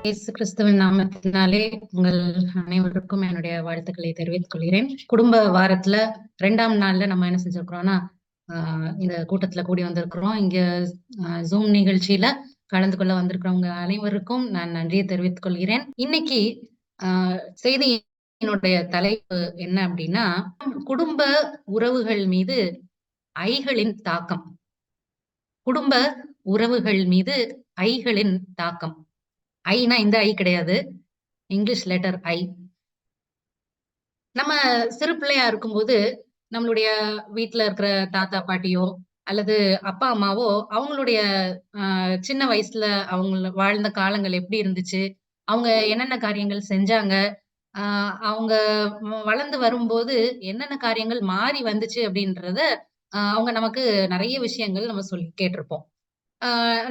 இயேசு கிறிஸ்துவின் நாமத்தினாலே உங்கள் அனைவருக்கும் என்னுடைய வாழ்த்துக்களை தெரிவித்துக் கொள்கிறேன். குடும்ப வாரத்துல 2ஆம் நாள்ல நம்ம என்ன செஞ்சிருக்கிறோம்னா, இந்த கூட்டத்துல கூடி வந்திருக்கிறோம். இங்க ஜூம் நிகழ்ச்சியில கலந்து கொள்ள வந்திருக்கிறவங்க அனைவருக்கும் நான் நன்றியை தெரிவித்துக் கொள்கிறேன். இன்னைக்கு செய்தியினுடைய தலைப்பு என்ன அப்படின்னா, குடும்ப உறவுகள் மீது ஐகளின் தாக்கம். குடும்ப உறவுகள் மீது ஐகளின் தாக்கம். ஐனா இந்த ஐ கிடையாது. English letter I. நம்ம சிறு பிள்ளையா இருக்கும்போது, நம்மளுடைய வீட்ல இருக்கிற தாத்தா, பாட்டியோ அல்லது அப்பா, அம்மாவோ அவங்களுடைய சின்ன வயசுல அவங்க வாழ்ந்த காலங்கள் எப்படி இருந்துச்சு? அவங்க என்னென்ன காரியங்கள் செஞ்சாங்க? அ அவங்க வளர்ந்து வரும்போது என்னென்ன காரியங்கள் மாறி வந்துச்சு அப்படின்றத, அவங்க நமக்கு நெறைய விஷயங்கள் நம்ம சொல்லி கேட்டிருப்போம்.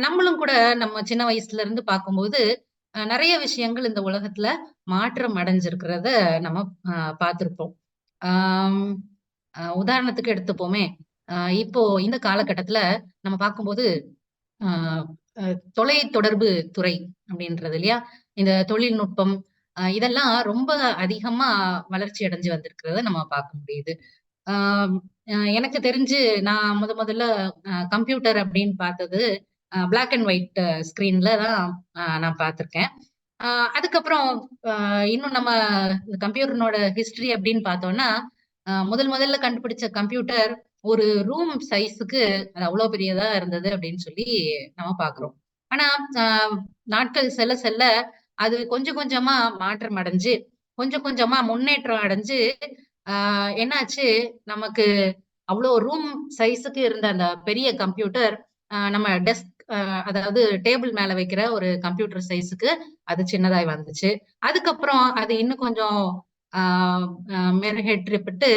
நம்மளும் கூட நம்ம சின்ன வயசுல இருந்து பார்க்கும்போது, நெறைய விஷயங்கள் இந்த உலகத்துல மாற்றம் அடைஞ்சிருக்கிறத நம்ம பார்த்திருப்போம். ஆம், உதாரணத்துக்கு எடுத்துப்போமே, அ இப்போ இந்த காலகட்டத்துல நம்ம பார்க்கும்போது, அ அ தொலை தொடர்பு துறை அப்படின்றது இல்லையா? இந்த தொழில்நுட்பம் இதெல்லாம் ரொம்ப அதிகமா வளர்ச்சி அடைஞ்சு வந்திருக்கிறத நம்ம பார்க்க முடியுது. ஆம், எனக்கு தெரிஞ்சு நான் முதல்ல கம்ப்யூட்டர் அப்படின்னு பார்த்தது, பிளாக் அண்ட் ஒயிட் ஸ்கிரீன்ல தான் நான் பார்த்திருக்கேன். அ அதுக்கப்புறம் அ இன்னும் நம்ம இந்த கம்ப்யூட்டரினோட ஹிஸ்டரி அப்படின்னு பார்த்தோம்னா, முதல்ல கண்டுபிடிச்ச கம்ப்யூட்டர் ஒரு ரூம் சைஸ்க்கு அது அவ்வளோ பெரியதா இருந்தது அப்படின்னு சொல்லி நம்ம பார்க்கிறோம். ஆனா, அ நாட்கள் செல்ல செல்ல அது கொஞ்சம் கொஞ்சமா மாற்றம் அடைஞ்சு, கொஞ்சம் கொஞ்சமா முன்னேற்றம் அடைஞ்சு, ஆ என்னாச்சு, நமக்கு அவ்ளோ ரூம் சைஸ்க்கு இருந்த அந்த பெரிய கம்ப்யூட்டர், நம்ம டெஸ்க் அதாவது டேபிள் மேல வைக்கிற ஒரு கம்ப்யூட்டர் சைஸ்க்கு அது சின்னதாய் வந்துச்சு. அதுக்கப்புறம் அது இன்னும் கொஞ்சம் ஆ மெருகேற்றப்பட்டு,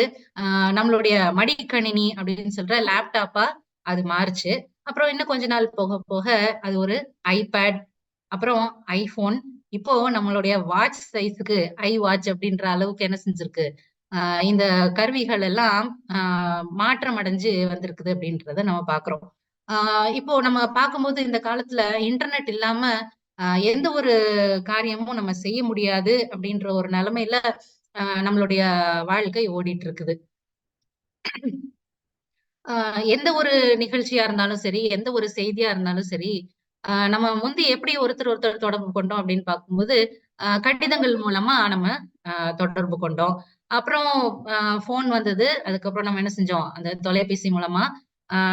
நம்மளுடைய மடிக்கணினி அப்படின்னு சொல்ற லேப்டாப்பா அது மாறுச்சு. அப்புறம் இன்னும் கொஞ்ச நாள் போக போக அது ஒரு ஐபேட், அப்புறம் ஐஃபோன், இப்போ நம்மளுடைய வாட்ச் சைஸ்க்கு வாட்ச் அப்படின்ற அளவுக்கு என்ன செஞ்சிருக்கு, இந்த கருவிகள் எல்லாம் அ மாற்றம் அடைஞ்சு வந்திருக்குது அப்படின்றத நம்ம பார்க்கிறோம். ஆ இப்போ நம்ம பார்க்கும்போது இந்த காலத்துல இன்டர்நெட் இல்லாம எந்த ஒரு காரியமும் நம்ம செய்ய முடியாது அப்படின்ற ஒரு நிலைமையில நம்மளுடைய வாழ்க்கை ஓடிட்டு இருக்குது. ஆ எந்த ஒரு நிகழ்ச்சியா இருந்தாலும் சரி, எந்த ஒரு செய்தியா இருந்தாலும் சரி, நம்ம முந்தி எப்படி ஒருத்தர் தொடர்பு கொண்டோம் அப்படின்னு பார்க்கும்போது, கடிதங்கள் மூலமா நம்ம அ தொடர்பு கொண்டோம். அப்புறம் ஃபோன் வந்தது. அதுக்கப்புறம் நம்ம என்ன செஞ்சோம், அந்த தொலைபேசி மூலமா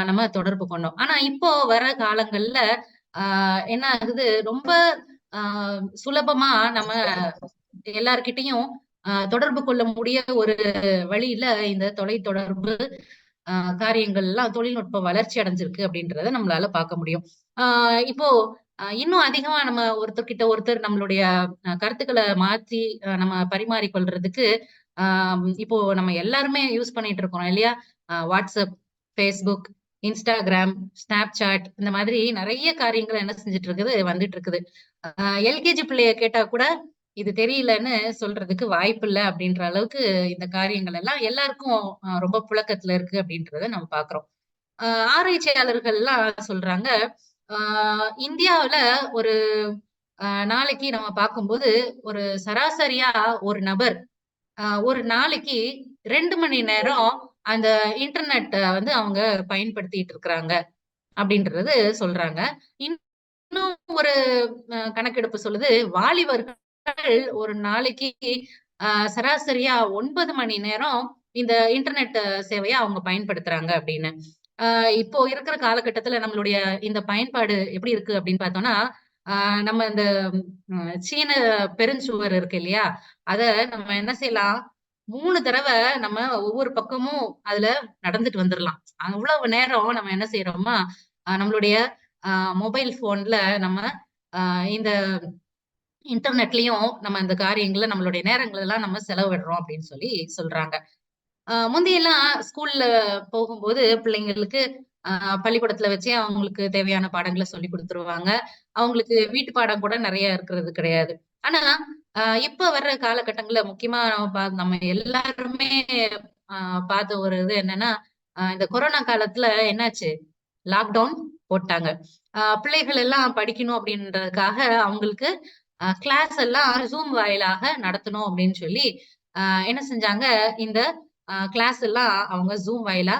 நம்ம தொடர்பு கொண்டோம். ஆனா இப்போ வர காலங்கள்ல அ என்ன ஆகுது, ரொம்ப அ சுலபமா நம்ம எல்லார்கிட்டயும் தொடர்பு கொள்ள முடிய ஒரு வழியில இந்த தொலைத்தொடர்பு அ காரியங்கள்லாம் தொழில்நுட்பம் வளர்ச்சி அடைஞ்சிருக்கு அப்படின்றத நம்மளால பார்க்க முடியும். ஆ இப்போ இன்னும் அதிகமா நம்ம ஒருத்தர்கிட்ட ஒருத்தர் நம்மளுடைய கருத்துக்கள மாத்தி நம்ம பரிமாறிக்கொள்றதுக்கு, ஆ இப்போ நம்ம எல்லாருமே யூஸ் பண்ணிட்டு இருக்கோம் இல்லையா? WhatsApp, Facebook, Instagram, Snapchat இந்த மாதிரி நெறைய காரியங்கள் என்ன செஞ்சுட்டு இருக்குது, வந்துட்டு இருக்குது. எல்கேஜி பிள்ளைய கேட்டா கூட இது தெரியலன்னு சொல்றதுக்கு வாய்ப்பில்ல அப்படின்ற அளவுக்கு இந்த காரியங்கள் எல்லாம் எல்லாருக்கும் ரொம்ப புழக்கத்துல இருக்கு அப்படின்றத நம்ம பார்க்கிறோம். அ ஆராய்ச்சியாளர்கள்லாம் சொல்றாங்க, அ இந்தியாவுல ஒரு நாளைக்கு நம்ம பார்க்கும்போது, ஒரு சராசரியா ஒரு நபர் ஒரு நாளைக்கு 2 மணி நேரம் அந்த இன்டர்நெட்ட வந்து அவங்க பயன்படுத்திட்டு இருக்கிறாங்க அப்படின்றது சொல்றாங்க. இன்னும் ஒரு கணக்கெடுப்பு சொல்லுது, வாலிபர்கள் ஒரு நாளைக்கு அ சராசரியா 9 மணி நேரம் இந்த இன்டர்நெட் சேவைய அவங்க பயன்படுத்துறாங்க அப்படின்னு. இப்போ இருக்கிற காலகட்டத்துல நம்மளுடைய இந்த பயன்பாடு எப்படி இருக்கு அப்படின்னு பார்த்தோம்னா, அ நம்ம இந்த சீன பெருஞ்சுவர் இருக்கு இல்லையா? அத நம்ம என்ன செய்யலாம், 3 தடவ நம்ம ஒவ்வொரு பக்கமும் அதுல நடந்துட்டு வந்துரலாம். அவ்வளவு நேரம் நம்ம என்ன செய்றோம்னா, நம்மளுடைய அ மொபைல் ஃபோன்ல நம்ம இந்த இன்டர்நெட்லயும் நம்ம இந்த காரியங்கள நம்மளுடைய நேரங்கள் எல்லாம் நம்ம செலவிடுறோம் அப்படின்னு சொல்லி சொல்றாங்க. முந்தியெல்லாம் ஸ்கூல்ல போகும்போது பிள்ளைங்களுக்கு அ பள்ளிக்கூடத்துல வச்சே அவங்களுக்கு தேவையான பாடங்கள சொல்லிக் குடுத்துருவாங்க. அவங்களுக்கு வீட்டு பாடம் கூட நெறைய இருக்கிறது கிடையாது. ஆனா, இப்ப வர்ற காலகட்டங்கள்ல முக்கியமா நம்ம எல்லாருமே அ பார்த்த ஒரு இது என்னன்னா, இந்த கொரோனா காலத்துல என்னாச்சு? லாக்டவுன் போட்டாங்க. பிள்ளைகள் எல்லாம் படிக்கணும் அப்படின்றதுக்காக அவங்களுக்கு கிளாஸ் எல்லாம் Zoom வாயிலாக நடத்தணும் அப்படின்னு சொல்லி, என்ன செஞ்சாங்க, இந்த கிளாஸ் எல்லாம் அவங்க Zoom வாயிலா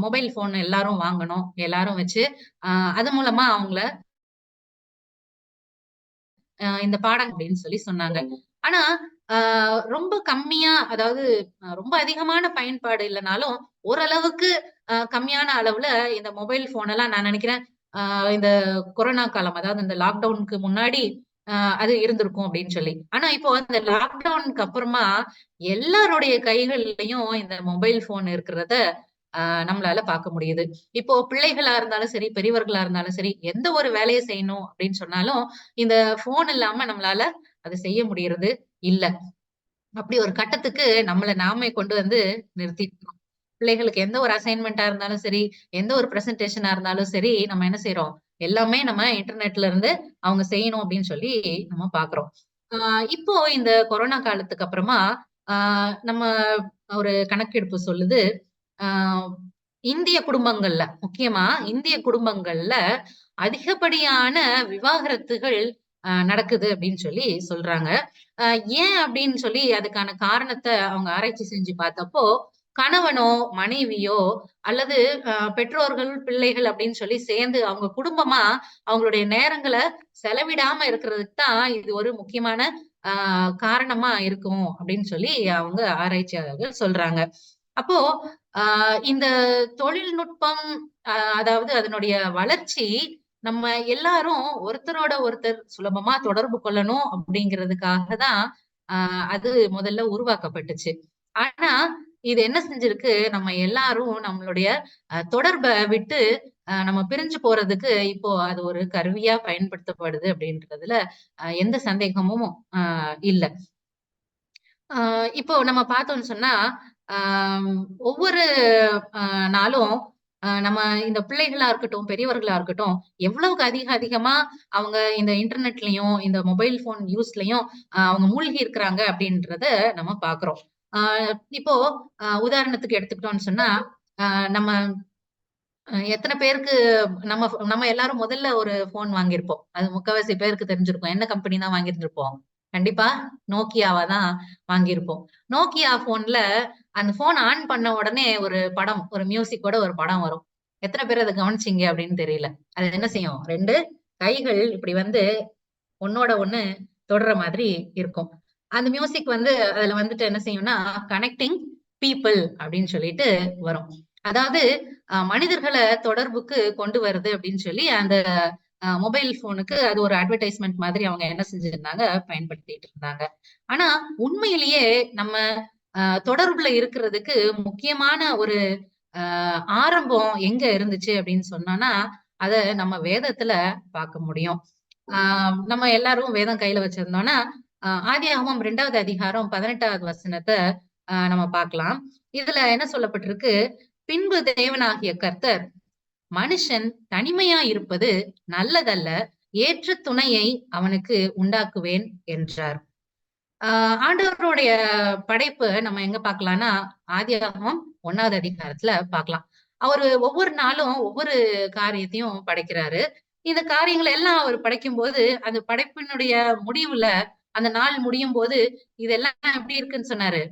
மொபைல் ஃபோன் எல்லாரும் வாங்கணும். எல்லாரும் வச்சு, அ அது மூலமா அவங்கள இந்த பாடம் அப்படின்னு சொல்லி சொன்னாங்க. ஆனா, அ ரொம்ப கம்மியா அதாவது ரொம்ப அதிகமான பயன்பாடு இல்லனாலும், ஓரளவுக்கு கம்மியான அளவுல இந்த மொபைல் ஃபோன் எல்லாம் நான் நினைக்கிறேன், இந்த கொரோனா காலம் அதாவது இந்த லாக்டவுனுக்கு முன்னாடி அ அது இருந்திருக்கும் அப்படின்னு சொல்லி. ஆனா இப்போ அந்த லாக்டவுனுக்கு அப்புறமா எல்லாருடைய கைகள்லயும் இந்த மொபைல் ஃபோன் இருக்கிறத நம்மளால பார்க்க முடியுது. இப்போ பிள்ளைகளா இருந்தாலும் சரி, பெரியவர்களா இருந்தாலும் சரி, எந்த ஒரு வேலைய செய்யணும் அப்படின்னு சொன்னாலும், இந்த ஃபோன் இல்லாம நம்மளால அத செய்ய முடியறது இல்ல. அப்படி ஒரு கட்டத்துக்கு நம்மள நாமே கொண்டு வந்து நிறுத்திட்டோம். பிள்ளைகளுக்கு எந்த ஒரு அசைன்மென்ட்டா இருந்தாலும் சரி, எந்த ஒரு பிரசன்டேஷனா இருந்தாலும் சரி, நம்ம என்ன செய்றோம்? எல்லாமே நம்ம இன்டர்நெட்ல இருந்து அவங்க செய்யணும் அப்படின்னு சொல்லி நம்ம பார்க்குறோம். ஆ இப்போ இந்த கொரோனா காலத்துக்கு அப்புறமா, ஆ நம்ம ஒரு கணக்கெடுப்பு சொல்லுது. ஆ இந்திய குடும்பங்கள்ல, முக்கியமா இந்திய குடும்பங்கள்ல அதிகப்படியான விவாகரத்துகள் நடக்குது அப்படின்னு சொல்லி சொல்றாங்க. அ ஏன் அப்படின்னு சொல்லி அதுக்கான காரணத்த அவங்க ஆராய்ச்சி செஞ்சு பார்த்தப்போ, கணவனோ, மனைவியோ அல்லது பெற்றோர்கள், பிள்ளைகள் அப்படின்னு சொல்லி சேர்ந்து அவங்க குடும்பமா அவங்களுடைய நேரங்கள செலவிடாம இருக்கிறதுக்கு தான் இது ஒரு முக்கியமான ஆ காரணமா இருக்கும் அப்படின்னு சொல்லி அவங்க ஆராய்ச்சியாளர்கள் சொல்றாங்க. அப்போ ஆ இந்த தொழில்நுட்பம் அதாவது அதனுடைய வளர்ச்சி நம்ம எல்லாரும் ஒருத்தரோட ஒருத்தர் சுலபமா தொடர்பு கொள்ளணும் அப்படிங்கிறதுக்காக தான் அது முதல்ல உருவாக்கப்பட்டுச்சு. ஆனா, இது என்ன செஞ்சிருக்கு, நம்ம எல்லாரும் நம்மளுடைய தொடர்ப விட்டு நம்ம பிரிஞ்சு போறதுக்கு இப்போ அது ஒரு கருவியா பயன்படுத்தப்படுது அப்படின்றதுல எந்த சந்தேகமும் அ இல்ல. ஆ இப்போ நம்ம பார்த்தோம்னு சொன்னா, ஆம் ஒவ்வொரு அ நாளும் நம்ம இந்த பிள்ளைகளா இருக்கட்டும், பெரியவர்களா இருக்கட்டும், எவ்வளவுக்கு அதிகமா அவங்க இந்த இன்டர்நெட்லயும், இந்த மொபைல் ஃபோன் யூஸ்லயும் அவங்க மூழ்கி இருக்கிறாங்க அப்படின்றத நம்ம பார்க்கிறோம். ஆ இப்போ உதாரணத்துக்கு எடுத்துக்கிட்டோம்னு சொன்னா, அ நம்ம எத்தன பேருக்கு நம்ம எல்லாரும் முதல்ல ஒரு ஃபோன் வாங்கியிருப்போம். அது முக்காவாசி பேருக்கு தெரிஞ்சிருக்கும். என்ன கம்பெனி தான் வாங்கியிருந்திருப்போம். கண்டிப்பா Nokiaவ தான் வாங்கியிருப்போம். Nokia ஃபோன்ல அந்த ஃபோன் ஆன் பண்ண உடனே ஒரு படம், ஒரு மியூசிக்கோட ஒரு படம் வரும். எத்தன பேர் அத கவனிச்சீங்க அப்படின்னு தெரியல. அது என்ன செய்யும்? 2 கைகள் இப்படி வந்து ஒண்ணோட ஒண்ணு தொடுற மாதிரி இருக்கும். அந்த மியூசிக் வந்து அதுல வந்துட்டு என்ன செய்யும்னா, கனெக்டிங் பீப்பிள் அப்படின்னு சொல்லிட்டு வரும். அதாவது மனிதர்கள தொடர்புக்கு கொண்டு வருது அப்படின்னு சொல்லி அந்த மொபைல் ஃபோனுக்கு அது ஒரு அட்வர்டைஸ்மென்ட் மாதிரி அவங்க என்ன செஞ்சிருந்தாங்க, பயன்படுத்திட்டு இருந்தாங்க. ஆனா உண்மையிலேயே நம்ம தொடர்புல இருக்கிறதுக்கு முக்கியமான ஒரு அ ஆரம்பம் எங்க இருந்துச்சு அப்படின்னு சொன்னோம்னா, அத நம்ம வேதத்துல பார்க்க முடியும். ஆ நம்ம எல்லாரும் வேதம் கையில வச்சிருந்தோம்னா, ஆதியாகமம் 2வது அதிகாரம் 18வது வசனத்த நம்ம பார்க்கலாம். இதுல என்ன சொல்லப்பட்டிருக்கு? பின்பு தேவனாகிய கர்த்தர், மனுஷன் தனிமையா இருப்பது நல்லதல்ல, ஏற்ற துணையை அவனுக்கு உண்டாக்குவேன் என்றார். ஆ ஆண்டவருடைய படைப்பு நம்ம எங்க பார்க்கலாம்னா, ஆதியாகமம் 1வது அதிகாரத்துல பார்க்கலாம். அவரு ஒவ்வொரு நாளும் ஒவ்வொரு காரியத்தையும் படைக்கிறாரு. இந்த காரியங்கள எல்லாம் அவர் படைக்கும்போது, அந்த படைப்பினுடைய முடிவுல, அந்த நாள் முடியும்போது, இதெல்லாம் எப்படி இருக்குன்னு சொன்னாரு?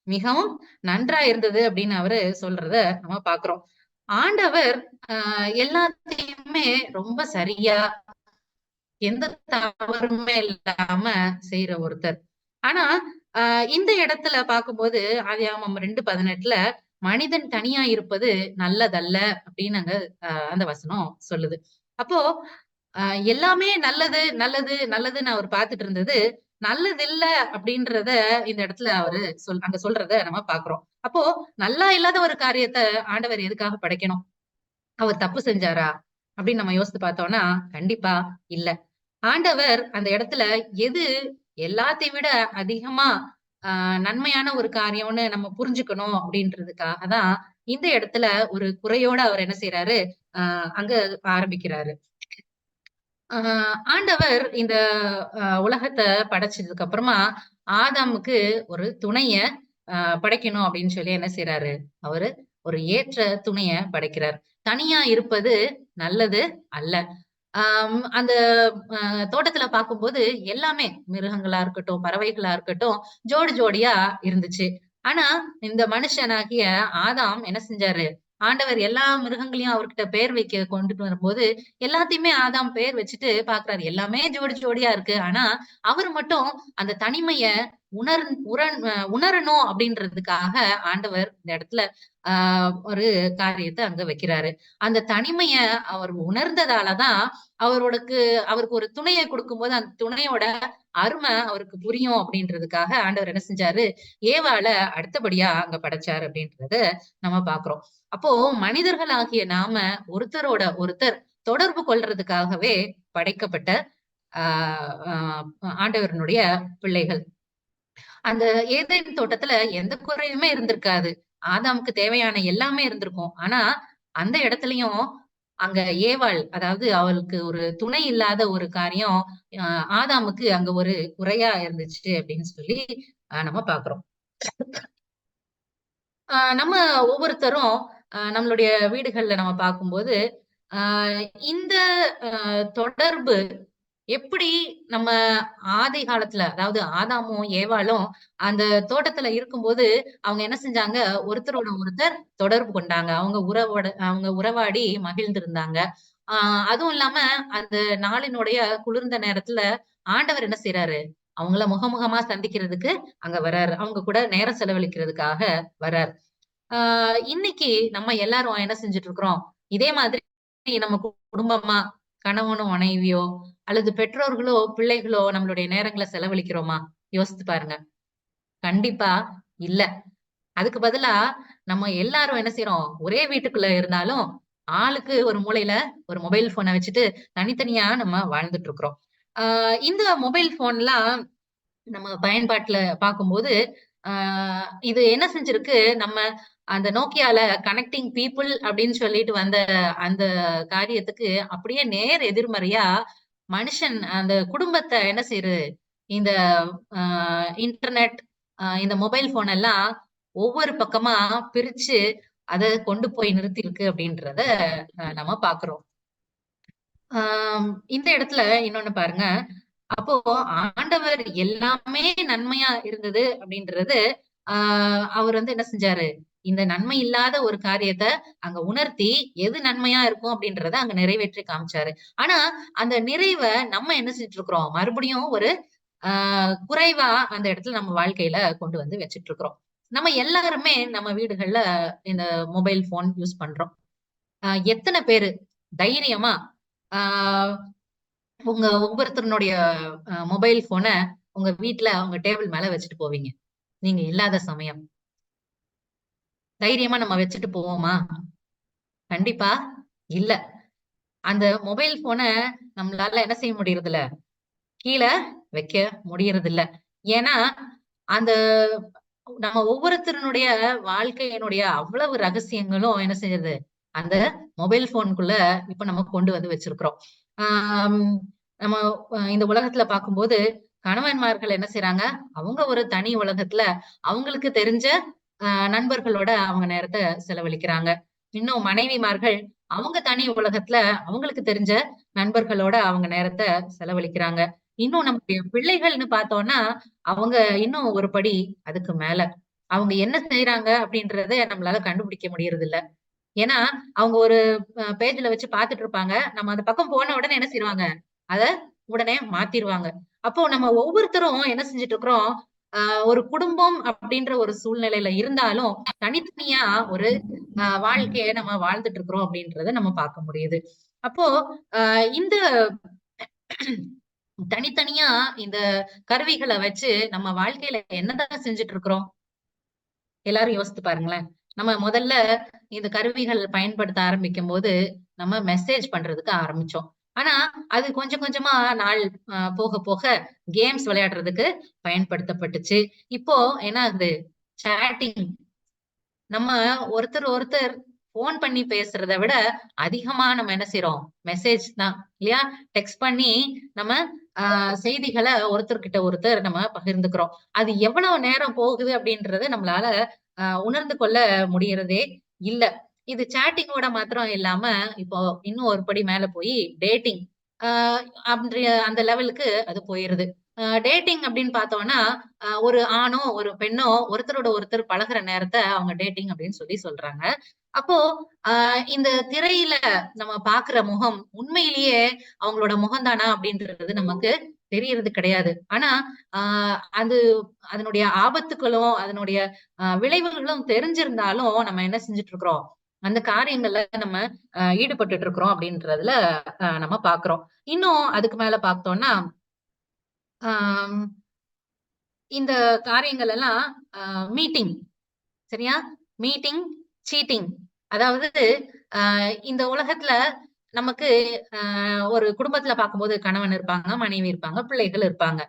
மிகவும் நன்றா இருந்தது அப்படின்னு அவரு சொல்றத நம்ம பார்க்கிறோம். ஆண்டவர் எல்லாத்தையுமே ரொம்ப சரியா எந்த தவறுமே இல்லாம செய்ற ஒருத்தர். ஆனா, அ இந்த இடத்துல பார்க்கும்போது ஆதியாகமம் 2:18ல மனிதன் தனியா இருப்பது நல்லதல்ல அப்படின்னு அங்க அந்த வசனம் சொல்லுது. அப்போ அ எல்லாமே நல்லது, நல்லது, நல்லதுன்னு அவர் பார்த்துட்டு இருந்தது, நல்லதில்ல அப்படின்றத இந்த இடத்துல அவரு அங்க சொல்றத நம்ம பார்க்கிறோம். அப்போ நல்லா இல்லாத ஒரு காரியத்த ஆண்டவர் எதுக்காக படைக்கணும்? அவர் தப்பு செஞ்சாரா? அப்படின்னு நம்ம யோசித்து பார்த்தோம்னா, கண்டிப்பா இல்ல. ஆண்டவர் அந்த இடத்துல எது எல்லாத்தையும் விட அதிகமா ஆ நன்மையான ஒரு காரியம்னு நம்ம புரிஞ்சுக்கணும் அப்படின்றதுக்காக தான், இந்த இடத்துல ஒரு குறையோட அவர் என்ன செய்றாரு, ஆ அங்க ஆரம்பிக்கிறாரு. ஆ ஆண்டவர் இந்த உலகத்த படைச்சதுக்கு அப்புறமா, ஆதாமுக்கு ஒரு துணைய அ படைக்கணும் அப்படின்னு சொல்லி என்ன செய்றாரு, அவரு ஒரு ஏற்ற துணைய படைக்கிறார். தனியா இருப்பது நல்லது அல்ல. அந்த தோட்டத்துல பார்க்கும்போது எல்லாமே மிருகங்களா இருக்கட்டும், பறவைகளா இருக்கட்டும், ஜோடி ஜோடியா இருந்துச்சு. ஆனா, இந்த மனுஷனாகிய ஆதாம் என்ன செஞ்சாரு? ஆண்டவர் எல்லா மிருகங்களையும் அவர்கிட்ட பேர் வைக்க கொண்டுட்டு வரும்போது, எல்லாத்தையுமே ஆதாம் பேர் வச்சுட்டு பார்க்குறாரு. எல்லாமே ஜோடி ஜோடியா இருக்கு. ஆனா, அவரு மட்டும் அந்த தனிமைய உணர் உரண் அ உணரணும் அப்படின்றதுக்காக ஆண்டவர் இந்த இடத்துல ஆ ஒரு காரியத்த அங்க வைக்கிறாரு. அந்த தனிமைய அவர் உணர்ந்ததால தான் அவருக்கு அவருக்கு ஒரு துணைய குடுக்கும்போது, அந்த துணையோட அரும அவருக்கு புரியும் அப்படின்றதுக்காக ஆண்டவர் என்ன செஞ்சாரு, ஏவாள அடுத்தபடியா அங்க படைச்சாரு அப்படின்றத நம்ம பார்க்கிறோம். அப்போ மனிதர்களாகிய நாம ஒருத்தரோட ஒருத்தர் தொடர்பு கொள்றதுக்காகவே படைக்கப்பட்ட ஆ ஆ ஆண்டவரினுடைய பிள்ளைகள். அந்த ஏதேன் தோட்டத்துல எந்த குறையுமே இருந்திருக்காது. ஆதாமுக்கு தேவையான எல்லாமே இருந்திருக்கும். ஆனா, அந்த இடத்துலயும் அங்க ஏவாள், அதாவது அவளுக்கு ஒரு துணை இல்லாத ஒரு காரியம், அ ஆதாமுக்கு அங்க ஒரு குறையா இருந்துச்சு அப்படின்னு சொல்லி நம்ம பார்க்கிறோம். நம்ம ஒவ்வொருத்தரும் நம்மளுடைய வீடுகள்ல நம்ம பார்க்கும்போது, அ இந்த தொடர்பு எப்படி நம்ம ஆதி காலத்துல, அதாவது ஆதாமும், ஏவாளும் அந்த தோட்டத்துல இருக்கும்போது, அவங்க என்ன செஞ்சாங்க, ஒருத்தரோட ஒருத்தர் தொடர்பு கொண்டாங்க. அவங்க உறவாடி மகிழ்ந்திருந்தாங்க. ஆ அதுவும் இல்லாம அந்த நாளினுடைய குளிர்ந்த நேரத்துல ஆண்டவர் என்ன செய்றாரு, அவங்கள முகமுகமா சந்திக்கிறதுக்கு அங்க வராரு. அவங்க கூட நேரம் செலவழிக்கிறதுக்காக வரார். ஆ இன்னைக்கு நம்ம எல்லாரும் என்ன செஞ்சுட்டு இருக்கிறோம்? இதே மாதிரி நம்ம குடும்பமா, கணவனோ, மனைவியோ அல்லது பெற்றோர்களோ, பிள்ளைகளோ நம்மளுடைய நேரங்கள செலவழிக்கிறோமா? யோசித்து பாருங்க. கண்டிப்பா இல்ல. அதுக்கு பதிலா நம்ம எல்லாரும் என்ன செய்றோம்? ஒரே வீட்டுக்குள்ள இருந்தாலும், ஆளுக்கு ஒரு மூலையில ஒரு மொபைல் ஃபோன வச்சுட்டு தனித்தனியா நம்ம வாழ்ந்துட்டு இருக்கிறோம். ஆ இந்த மொபைல் ஃபோன்லாம் நம்ம பயன்பாட்டுல பார்க்கும்போது, ஆ இது என்ன செஞ்சிருக்கு, நம்ம அந்த Nokiaல கனெக்டிங் பீப்பிள் அப்படின்னு சொல்லிட்டு வந்த அந்த காரியத்துக்கு அப்படியே நேர் எதிர்மறையா, மனுஷன் அந்த குடும்பத்த என்ன செய்யுது, இந்த ஆ இன்டர்நெட், இந்த மொபைல் ஃபோன் எல்லாம் ஒவ்வொரு பக்கமா பிரிச்சு, அத கொண்டு போய் நிறுத்தியிருக்கு அப்படின்றத நம்ம பார்க்கிறோம். ஆம் இந்த இடத்துல இன்னொன்னு பாருங்க. அப்போ ஆண்டவர் எல்லாமே நன்மையா இருந்தது அப்படின்றது, ஆ அவர் வந்து என்ன செஞ்சாரு? இந்த நன்மை இல்லாத ஒரு காரியத்த அங்க உணர்த்தி, எது நன்மையா இருக்கும் அப்படின்றத அங்க நிறைவேற்றி காமிச்சாரு. ஆனா, அந்த நிறைவ நம்ம என்ன செஞ்சுட்டு இருக்கிறோம்? மறுபடியும் ஒரு ஆ குறைவா அந்த இடத்துல நம்ம வாழ்க்கையில கொண்டு வந்து வச்சுட்டு இருக்கிறோம். நம்ம எல்லாருமே நம்ம வீடுகள்ல இந்த மொபைல் ஃபோன் யூஸ் பண்றோம். எத்தன பேரு தைரியமா ஆ உங்க ஒவ்வொருத்தருனுடைய மொபைல் ஃபோன உங்க வீட்ல உங்க டேபிள் மேல வச்சுட்டு போவீங்க. நீங்க இல்லாத சமயம். தைரியமா நம்ம வச்சுட்டு போவோமா? கண்டிப்பா இல்ல. அந்த மொபைல் ஃபோன நம்மளால என்ன செய்ய முடியறதில்ல, கீழ வைக்க முடியறதில்ல. ஏன்னா, அந்த நம்ம ஒவ்வொருத்தருனுடைய வாழ்க்கையினுடைய அவ்வளவு ரகசியங்களும் என்ன செய்யுது, அந்த மொபைல் ஃபோன்க்குள்ள இப்ப நம்ம கொண்டு வந்து வச்சிருக்கிறோம். ஆம் நம்ம இந்த உலகத்துல பார்க்கும்போது, கணவன்மார்கள் என்ன செய்றாங்க, அவங்க ஒரு தனி உலகத்துல அவங்களுக்கு தெரிஞ்ச நண்பர்களோட அவங்க நேரத்த செலவழிக்கிறாங்க. இன்னும் மனைவிமார்கள் அவங்க தனி உலகத்துல அவங்களுக்கு தெரிஞ்ச நண்பர்களோட அவங்க நேரத்த செலவழிக்கிறாங்க. இன்னும் நம்முடைய பிள்ளைகள்னு பார்த்தோம்னா, அவங்க இன்னும் ஒரு படி அதுக்கு மேல. அவங்க என்ன செய்றாங்க அப்படின்றத நம்மளால கண்டுபிடிக்க முடியறதில்ல. ஏன்னா, அவங்க ஒரு பேஜ்ல வச்சு பார்த்துட்டு இருப்பாங்க. நம்ம அந்த பக்கம் போன உடனே என்ன செய்வாங்க, அத உடனே மாத்திருவாங்க. அப்போ நம்ம ஒவ்வொருத்தரும் என்ன செஞ்சுட்டு இருக்கிறோம், அ ஒரு குடும்பம் அப்படின்ற ஒரு சூழ்நிலையில இருந்தாலும், தனித்தனியா ஒரு வாழ்க்கைய நம்ம வாழ்ந்துட்டு இருக்கிறோம் அப்படின்றத நம்ம பார்க்க முடியுது. அப்போ அ இந்த தனித்தனியா இந்த கருவிகள வச்சு நம்ம வாழ்க்கையில என்னதான் செஞ்சுட்டு இருக்கிறோம்? எல்லாரும் யோசித்து பாருங்களேன். நம்ம முதல்ல இந்த கருவிகள் பயன்படுத்த ஆரம்பிக்கும்போது, நம்ம மெசேஜ் பண்றதுக்கு ஆரம்பிச்சோம். ஆனா, அது கொஞ்சம் கொஞ்சமா நாள் போக போக கேம்ஸ் விளையாடுறதுக்கு பயன்படுத்தப்பட்டுச்சு. இப்போ என்ன ஆகுது? சாட்டிங். நம்ம ஒருத்தர் ஒருத்தர் ஃபோன் பண்ணி பேசுறத விட, அதிகமா நம்ம என்ன செய்றோம்? மெசேஜ் தான் இல்லையா? டெக்ஸ்ட் பண்ணி நம்ம செய்திகள ஒருத்தர்கிட்ட ஒருத்தர் நம்ம பகிர்ந்துக்கிறோம். அது எவ்வளவு நேரம் போகுது அப்படின்றத நம்மளால உணர்ந்து கொள்ள முடியறதே இல்ல. இது சேட்டிங்கோட மாத்திரம் இல்லாம, இப்போ இன்னும் ஒரு படி மேல போயி டேட்டிங். ஆ அன்றைய அந்த லெவலுக்கு அது போயிருது. டேட்டிங் அப்படின்னு பார்த்தோம்னா, ஒரு ஆணோ, ஒரு பெண்ணோ ஒருத்தரோட ஒருத்தர் பழகுற நேரத்த அவங்க டேட்டிங் அப்படின்னு சொல்றாங்க. அப்போ அ இந்த திரையில நம்ம பார்க்குற முகம் உண்மையிலேயே அவங்களோட முகம் தானா அப்படின்றது நமக்கு தெரியறது கிடையாது. ஆனா, ஆ அது அதனுடைய ஆபத்துக்களும், அதனுடைய விளைவுகளும் தெரிஞ்சிருந்தாலும் நம்ம என்ன செஞ்சுட்டு இருக்கிறோம்? அந்த காரியங்கள்ல நம்ம ஈடுபட்டுட்டு இருக்கிறோம் அப்படின்றதுல நம்ம பார்க்கிறோம். இன்னும் அதுக்கு மேல பார்த்தோம்னா, ஆம் இந்த காரியங்கள் எல்லாம் அ மீட்டிங் சரியா? Meeting, cheating. அதாவது இந்த உலகத்துல நமக்கு ஒரு குடும்பத்துல பார்க்கும்போது கணவன் இருப்பாங்க, மனைவி இருப்பாங்க, பிள்ளைகள் இருப்பாங்க.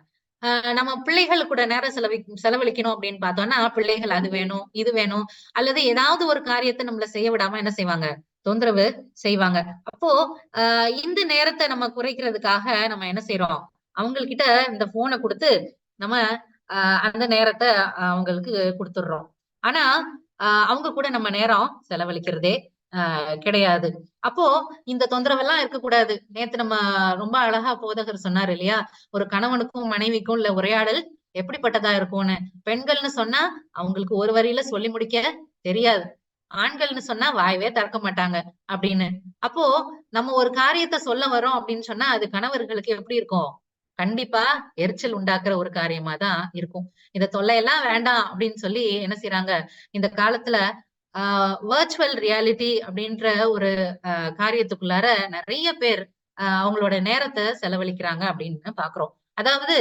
அ நம்ம பிள்ளைகள் கூட நேரம் செலவழிக்கணும் அப்படின்னு பார்த்தோம்னா, பிள்ளைகள் அது வேணும், இது வேணும், அல்லது ஏதாவது ஒரு காரியத்த நம்மள செய்ய விடாம என்ன செய்வாங்க? தொந்தரவு செய்வாங்க. அப்போ இந்த நேரத்த நம்ம குறைக்கிறதுக்காக நம்ம என்ன செய்றோம்? அவங்கள்கிட்ட இந்த ஃபோன குடுத்து, நம்ம அ அந்த நேரத்த அவங்களுக்கு குடுத்துடுறோம். ஆனா, அவங்க கூட நம்ம நேரம் செலவழிக்கிறதே கிடையாது. அப்போ இந்த தொந்தரவெல்லாம் இருக்கக்கூடாது. நேத்து நம்ம ரொம்ப அழகா போதகர் சொன்னாரு இல்லையா? ஒரு கணவனுக்கும், மனைவிக்கும் உள்ள உரையாடல் எப்படிப்பட்டதா இருக்கும்னு. பெண்கள்னு சொன்னா, அவங்களுக்கு ஒரு வரியில சொல்லி முடிக்க தெரியாது. ஆண்கள்னு சொன்னா வாயவே திறக்க மாட்டாங்க அப்படின்னு. அப்போ நம்ம ஒரு காரியத்த சொல்ல வரோம் அப்படின்னு சொன்னா, அது கணவர்களுக்கு எப்படி இருக்கும்? கண்டிப்பா எரிச்சல் உண்டாக்குற ஒரு காரியமா தான் இருக்கும். இந்த தொல்லையெல்லாம் வேண்டாம் அப்படின்னு சொல்லி என்ன செய்றாங்க, இந்த காலத்துல ஆ வர்ச்சுவல் ரியாலிட்டி அப்படின்ற ஒரு காரியத்துக்குள்ளார நெறைய பேர் அவங்களோட நேரத்த செலவழிக்கிறாங்க அப்படின்னு பார்க்கிறோம். அதாவது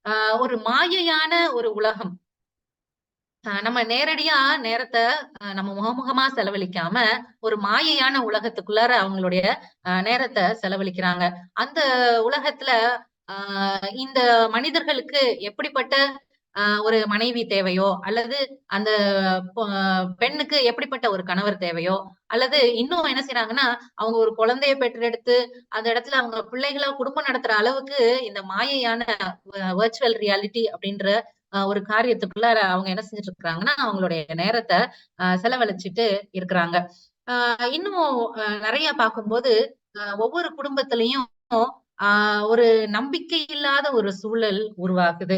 அ ஒரு மாயையான ஒரு உலகம். நம்ம நேரடியா நேரத்த நம்ம முகமுகமா செலவழிக்காம, ஒரு மாயையான உலகத்துக்குள்ளார அவங்களுடைய நேரத்த செலவழிக்கிறாங்க. அந்த உலகத்துல ஆ இந்த மனிதர்களுக்கு எப்படிப்பட்ட ஒரு மனைவி தேவையோ, அல்லது அந்த பொ பெண்ணுக்கு எப்படிப்பட்ட ஒரு கணவர் தேவையோ, அல்லது இன்னும் என்ன செய்றாங்கன்னா, அவங்க ஒரு குழந்தைய பெற்றெடுத்து, அந்த இடத்துல அவங்க பிள்ளைகள குடும்பம் நடத்துற அளவுக்கு இந்த மாயையான வர்ச்சுவல் ரியாலிட்டி அப்படின்ற ஒரு காரியத்துக்குள்ள அவங்க என்ன செஞ்சுட்டு இருக்கிறாங்கன்னா, அவங்களுடைய நேரத்த செலவழிச்சுட்டு இருக்கிறாங்க. இன்னும் நெறைய பார்க்கும்போது, ஒவ்வொரு குடும்பத்திலயும் ஆ ஒரு நம்பிக்கை இல்லாத ஒரு சூழல் உருவாகுது.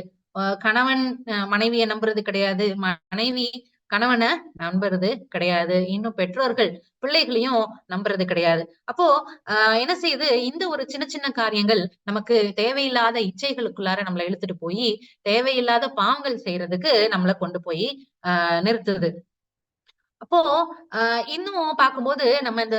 கணவன் மனைவிய நம்புறது கிடையாது. மனைவி கணவன நம்புறது கிடையாது. இன்னும் பெற்றோர்கள் பிள்ளைகளையும் நம்புறது கிடையாது. அப்போ அ என்ன செய்யுது, இந்த ஒரு சின்ன சின்ன காரியங்கள் நமக்கு தேவையில்லாத இச்சைகளுக்குள்ளார நம்மள இழுத்துட்டு போயி, தேவையில்லாத பாவங்கள் செய்றதுக்கு நம்மள கொண்டு போய் நிறுத்துது. அப்போ அ இன்னும் பார்க்கும்போது, நம்ம இந்த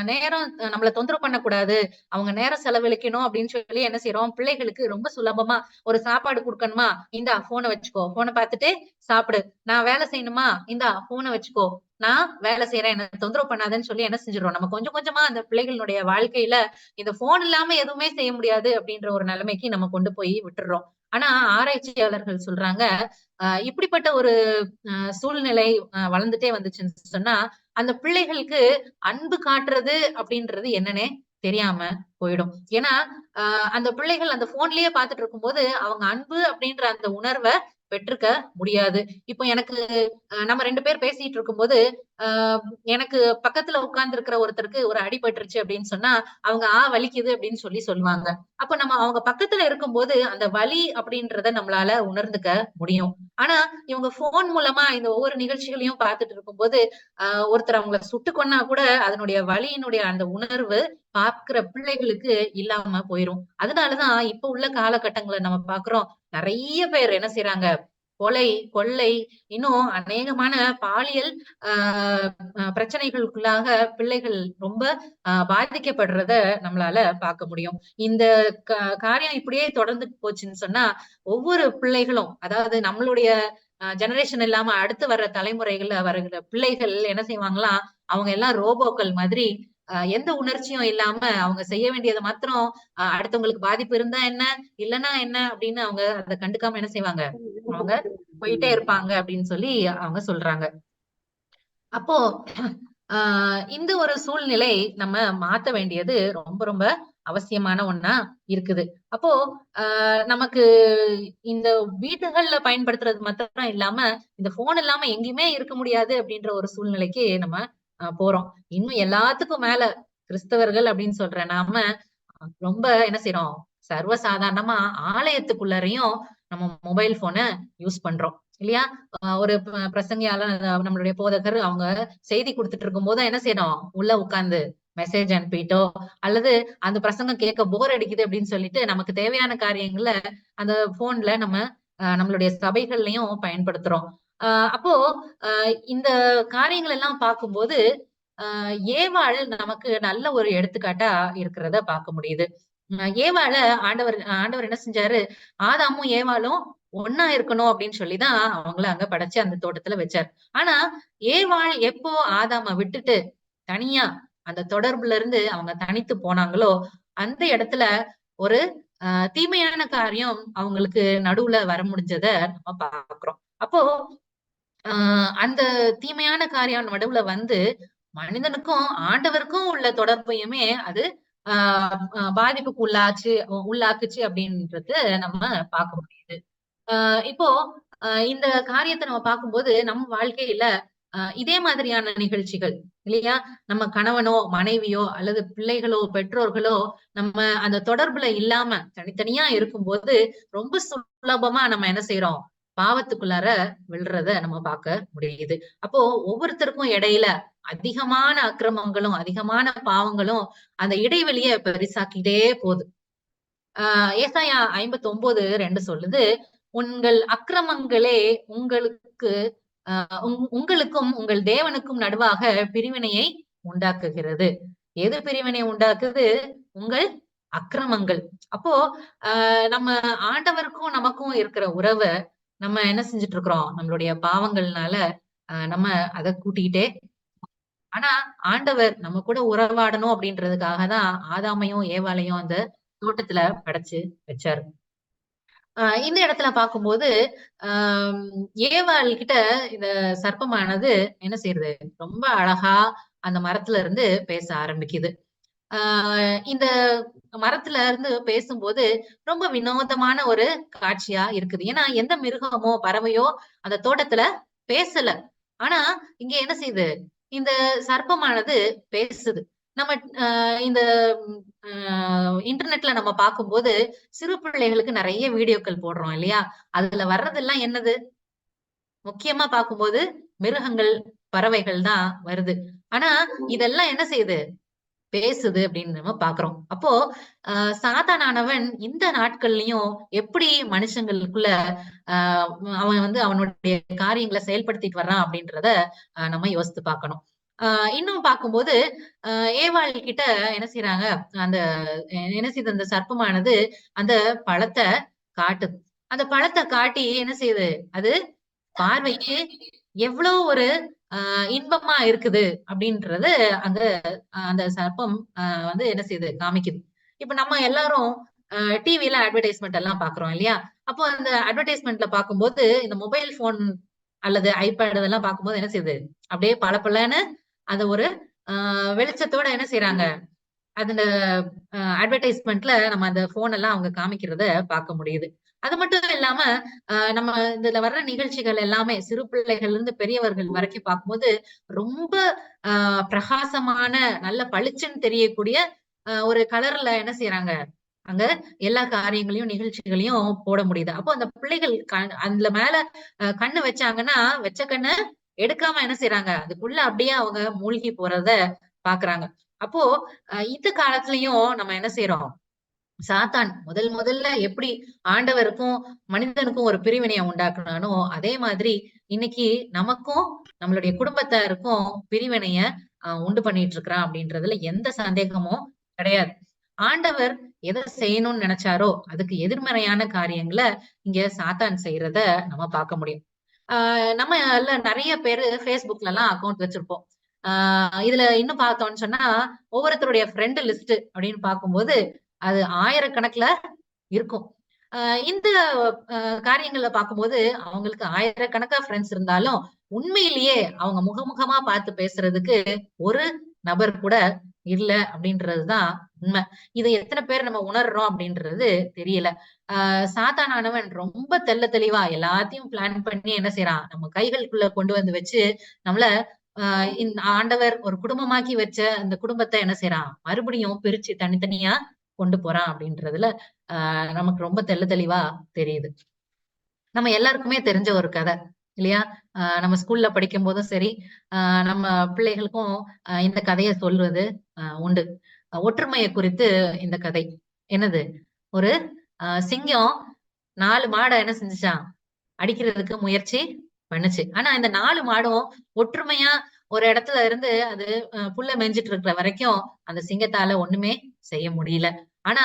நேரம் நம்மள தொந்தரவு பண்ணக்கூடாது. அவங்க நேரம் செலவழிக்கணும் அப்படின்னு சொல்லி என்ன செய்றோம், பிள்ளைகளுக்கு ரொம்ப சுலபமா ஒரு சாப்பாடு குடுக்கணுமா, "இந்தா ஃபோன வச்சுக்கோ. ஃபோன பார்த்துட்டு சாப்பிடு. நான் வேலை செய்யணுமா, இந்தா ஃபோன வச்சுக்கோ. நான் வேலை செய்றேன். என்ன தொந்தரவு பண்ணாதன்னு" சொல்லி என்ன செஞ்சுர்றோம், நம்ம கொஞ்சம் கொஞ்சமா அந்த பிள்ளைகளுடைய வாழ்க்கையில இந்த ஃபோன் இல்லாம எதுவுமே செய்ய முடியாது அப்படின்ற ஒரு நிலைமைக்கு நம்ம கொண்டு போய் விட்டுர்றோம். ஆனா ஆராய்ச்சியாளர்கள் சொல்றாங்க, இப்படிப்பட்ட ஒரு சூழ்நிலை வளர்ந்துட்டே வந்துச்சுன்னு சொன்னா, அந்த பிள்ளைகளுக்கு அன்பு காட்டுறது அப்படின்றது என்னன்னே தெரியாம போயிடும். ஏன்னா, அ அந்த பிள்ளைகள் அந்த ஃபோன்லயே பார்த்துட்டு இருக்கும்போது, அவங்க அன்பு அப்படின்ற அந்த உணர்வ பெற்றுக்க முடியாது. இப்போ எனக்கு நம்ம 2 பேர் பேசிட்டு இருக்கும்போது, அ எனக்கு பக்கத்துல உட்கார்ந்து இருக்கிற ஒருத்தருக்கு ஒரு அடிபட்டுருச்சு அப்படின்னு சொன்னா, அவங்க வலிக்குது அப்படின்னு சொல்லுவாங்க. அப்ப நம்ம அவங்க பக்கத்துல இருக்கும்போது, அந்த வலி அப்படின்றத நம்மளால உணர்ந்துக்க முடியும். ஆனா, இவங்க ஃபோன் மூலமா இந்த ஒவ்வொரு நிகழ்ச்சிகளையும் பார்த்துட்டு இருக்கும்போது, ஒருத்தர் அவங்கள சுட்டுக் கொன்னா கூட அதனுடைய வலியினுடைய அந்த உணர்வு பார்க்கிற பிள்ளைகளுக்கு இல்லாம போயிரும். அதனால தான் இப்ப உள்ள காலகட்டங்கள நம்ம பார்க்கிறோம். நெறைய பேர் என்ன செய்றாங்க, கொலை, கொள்ளை, இன்னும் அநேகமான பாலியல் ஆ பிரச்சனைகளுக்குள்ளாக பிள்ளைகள் ரொம்ப பாதிக்கப்படுறத நம்மளால பார்க்க முடியும். இந்த க காரியம் இப்படியே தொடர்ந்து போச்சுன்னு சொன்னா, ஒவ்வொரு பிள்ளைகளும் அதாவது நம்மளுடைய ஜெனரேஷன் இல்லாம அடுத்து வர்ற தலைமுறைகள்ல வருகிற பிள்ளைகள் என்ன செய்வாங்களாம், அவங்க எல்லாம் ரோபோக்கள் மாதிரி எந்த உணர்ச்சியும் இல்லாம அவங்க செய்ய வேண்டியத மாத்திரம் அடுத்தவங்களுக்கு பாதிப்பு இருந்தா என்ன, இல்லன்னா என்ன அப்படின்னு அவங்க அத கண்டுக்காம என்ன செய்வாங்க, அவங்க போயிட்டே இருப்பாங்க அப்படின்னு சொல்லி அவங்க சொல்றாங்க. அப்போ ஆ இந்த ஒரு சூழ்நிலை நம்ம மாத்த வேண்டியது ரொம்ப ரொம்ப அவசியமான ஒண்ணா இருக்குது. அப்போ நமக்கு இந்த வீடுகள்ல பயன்படுத்துறது மாத்திரம் இல்லாம, இந்த ஃபோன் இல்லாம எங்கேயுமே இருக்க முடியாது அப்படின்ற ஒரு சூழ்நிலைக்கு நம்ம போறோம். இன்னும் எல்லாத்துக்கும் மேல கிறிஸ்தவர்கள் அப்படின்னு சொல்ற நாம ரொம்ப என்ன செய்றோம்? சர்வசாதாரணமா ஆலயத்துக்குள்ளரையும் நம்ம மொபைல் ஃபோன யூஸ் பண்றோம். இல்லையா? ஒரு பிரசங்கியாளர் நம்மளுடைய போதகர் அவங்க செய்தி குடுத்துட்டு இருக்கும்போது என்ன செய்றோம்? உள்ள உட்கார்ந்து மெசேஜ் அனுப்பிட்டோ, அல்லது அந்த பிரசங்கம் கேட்க போர் அடிக்குது அப்படின்னு சொல்லிட்டு, நமக்கு தேவையான காரியங்கள அந்த ஃபோன்ல நம்ம நம்மளுடைய சபைகள்லயும் பயன்படுத்துறோம். அ அப்போ அ இந்த காரியங்கள் எல்லாம் பார்க்கும்போது, அ ஏவாள் நமக்கு நல்ல ஒரு எடுத்துக்காட்டா இருக்கிறத பார்க்க முடியுது. ஏவாள ஆண்டவர் என்ன செஞ்சாரு, ஆதாமும் ஏவாளும் ஒண்ணா இருக்கணும் அப்படின்னு சொல்லி தான் அவங்கள அங்க படைச்சு அந்த தோட்டத்துல வச்சாரு. ஆனா, ஏவாள் எப்போ ஆதாம விட்டுட்டு தனியா அந்த தொடர்புல இருந்து அவங்க தனித்து போனாங்களோ, அந்த இடத்துல ஒரு அ தீமையான காரியம் அவங்களுக்கு நடுவுல வர முடிஞ்சத நம்ம பார்க்கிறோம். அப்போ ஆ அந்த தீமையான காரியம் நடுவுல வந்து, மனிதனுக்கும், ஆண்டவருக்கும் உள்ள தொடர்பையுமே அது ஆ பாதிப்புக்கு உள்ளாக்குச்சு அப்படின்றது நம்ம பார்க்க முடியுது. இப்போ இந்த காரியத்த நம்ம பார்க்கும்போது, நம்ம வாழ்க்கையில இதே மாதிரியான நிகழ்ச்சிகள் இல்லையா? நம்ம கணவனோ, மனைவியோ அல்லது பிள்ளைகளோ, பெற்றோர்களோ நம்ம அந்த தொடர்புல இல்லாம தனித்தனியா இருக்கும்போது, ரொம்ப சுலபமா நம்ம என்ன செய்றோம்? பாவத்துக்குள்ளார விழுறத நம்ம பார்க்க முடியுது. அப்போ ஒவ்வொருத்தருக்கும் இடையில அதிகமான அக்கிரமங்களும், அதிகமான பாவங்களும் அந்த இடைவெளிய பெரிசாக்கிட்டே போது. ஏசாயா 59:2 சொல்லுது, "உங்கள் அக்கிரமங்களே உங்களுக்கு உங்களுக்கும் உங்கள் தேவனுக்கும் நடுவாக பிரிவினையை உண்டாக்குகிறது." எது பிரிவினை உண்டாக்குது? உங்கள் அக்கிரமங்கள். அப்போ நம்ம ஆண்டவருக்கும் நமக்கும் இருக்கிற உறவ நம்ம என்ன செஞ்சுட்டு இருக்கிறோம்? நம்மளுடைய பாவங்கள்னால நம்ம அத கூட்டிக்கிட்டே ஆனா ஆண்டவர் நம்ம கூட உறவாடணும் அப்படின்றதுக்காக தான் ஆதாமையும், ஏவாளையும் அந்த தோட்டத்துல படைச்சு வச்சாரு. இந்த இடத்துல பார்க்கும்போது, ஆம் ஏவாள் கிட்ட இந்த சர்ப்பமானது என்ன செய்யுது? ரொம்ப அழகா அந்த மரத்துல இருந்து பேச ஆரம்பிக்குது. ஆ இந்த மரத்துல இருந்து பேசும்போது, ரொம்ப வினோதமான ஒரு காட்சியா இருக்குது. ஏன்னா, எந்த மிருகமோ, பறவையோ அந்த தோட்டத்துல பேசல. ஆனா, இங்க என்ன செய்யுது? இந்த சர்ப்பமானது பேசுது. நம்ம இந்த அ இன்டர்நெட்ல நம்ம பார்க்கும்போது, சிறு பிள்ளைகளுக்கு நெறைய வீடியோக்கள் போடுறோம் இல்லையா? அதுல வர்றதெல்லாம் என்னது? முக்கியமா பார்க்கும்போது மிருகங்கள், பறவைகள் தான் வருது. ஆனா, இதெல்லாம் என்ன செய்யுது? பேசுது அப்படின்னு நம்ம பார்க்கிறோம். அப்போ அ சாத்தானானவன் இந்த நாட்கள்லயும் எப்படி மனுஷங்களுக்குள்ள அ அவன் வந்து அவனுடைய காரியங்கள செயல்படுத்திட்டு வர்றான் அப்படின்றத நம்ம யோசித்து பார்க்கணும். அ இன்னும் பார்க்கும்போது, அ ஏவாள் கிட்ட என்ன செய்றாங்க, அந்த என்ன செய்யுது அந்த சர்ப்பமானது அந்த பழத்த காட்டுது. அந்த பழத்த காட்டி என்ன செய்யுது? அது பார்வைக்கு எவ்வளோ ஒரு இன்பமா இருக்குது அப்படின்றது அங்க அந்த சர்ப்பம் வந்து என்ன செய்யுது? காமிக்குது. இப்ப நம்ம எல்லாரும் அ டிவில அட்வர்டைஸ்மென்ட் எல்லாம் பார்க்குறோம் இல்லையா? அப்போ அந்த அட்வர்டைஸ்மென்ட்ல பார்க்கும்போது, இந்த மொபைல் ஃபோன் அல்லது ஐபேட் இதெல்லாம் பார்க்கும்போது என்ன செய்யுது? அப்படியே பளபளன்னு அந்த ஒரு அ வெளிச்சத்தோட என்ன செய்றாங்க? அதுல அட்வர்டைஸ்மென்ட்ல நம்ம அந்த ஃபோன் எல்லாம் அவங்க காமிக்கிறத பார்க்க முடியுது. அது மட்டும் இல்லாம, நம்ம இதுல வர்ற நிகழ்ச்சிகள் எல்லாமே சிறு பிள்ளைகள்ல இருந்து பெரியவர்கள் வரைக்கும் பார்க்கும்போது, ரொம்ப பிரகாசமான நல்ல பளிச்சுன்னு தெரியக்கூடிய ஒரு கலர்ல என்ன செய்றாங்க? அங்க எல்லா காரியங்களையும், நிகழ்ச்சிகளையும் போட முடியுது. அப்போ அந்த பிள்ளைகள் அதுல மேல கண்ணு வச்சாங்கன்னா, வச்ச கண்ண எடுக்காம என்ன செய்றாங்க? அதுக்குள்ள அப்படியே அவங்க மூழ்கி போறத பார்க்குறாங்க. அப்போ இந்த காலத்திலயும் நம்ம என்ன செய்றோம்? சாத்தான் முதல்ல எப்படி ஆண்டவருக்கும், மனிதனுக்கும் ஒரு பிரிவினைய உண்டாக்குனானோ, அதே மாதிரி இன்னைக்கு நமக்கும், நம்மளுடைய குடும்பத்தாருக்கும் பிரிவினைய உண்டு பண்ணிட்டு இருக்கிறான் அப்படின்றதுல எந்த சந்தேகமும் கிடையாது. ஆண்டவர் எத செய்யணும்னு நெனச்சாரோ, அதுக்கு எதிர்மறையான காரியங்கள இங்க சாத்தான் செய்றத நம்ம பார்க்க முடியும். ஆ நம்மல நெறைய பேரு Facebookலலாம் அக்கவுண்ட் வச்சிருப்போம். ஆ இதுல இன்னும் பார்த்தோம்னு சொன்னா, ஒவ்வொருத்தருடைய ஃப்ரெண்ட் லிஸ்ட் அப்படின்னு பார்க்கும்போது, அது ஆயிரக்கணக்குல இருக்கும். அ இந்த காரியங்கள பார்க்கும்போது, அவங்களுக்கு ஆயிரக்கணக்கா ஃப்ரெண்ட்ஸ் இருந்தாலும், உண்மையிலேயே அவங்க முகமுகமா பார்த்து பேசுறதுக்கு ஒரு நபர் கூட இல்ல அப்படின்றது தான் உண்ம. இத எத்தன பேர் நம்ம உணர்றோம் அப்படின்றது தெரியல. சாத்தானானவன் ரொம்ப தெள்ள தெளிவா எல்லாத்தையும் பிளான் பண்ணி என்ன செய்றான், நம்ம கைகளுக்குள்ள கொண்டு வந்து வச்சு, நம்மள அ இந்த ஆண்டவர் ஒரு குடும்பமாக்கி வச்ச அந்த குடும்பத்த என்ன செய்றான், மறுபடியும் பிரிச்சு தனித்தனியா கொண்டு போறான் அப்படின்றதுல நமக்கு ரொம்ப தெளிவா தெரியுது. நம்ம எல்லாருக்குமே தெரிஞ்ச ஒரு கதை இல்லையா? நம்ம ஸ்கூல்ல படிக்கும் போதும் சரி, நம்ம பிள்ளைகளுக்கும் இந்த கதைய சொல்வது உண்டு. ஒற்றுமைய குறித்து இந்த கதை. என்னது? ஒரு சிங்கம் 4 மாட என்ன செஞ்சுச்சாம்? அடிக்கிறதுக்கு முயற்சி பண்ணுச்சு. ஆனா இந்த 4 மாடும் ஒற்றுமையா ஒரு இடத்துல இருந்து அது புல்ல மேய்ஞ்சுட்டு இருக்கிற வரைக்கும் அந்த சிங்கத்தால ஒண்ணுமே செய்ய முடியல. ஆனா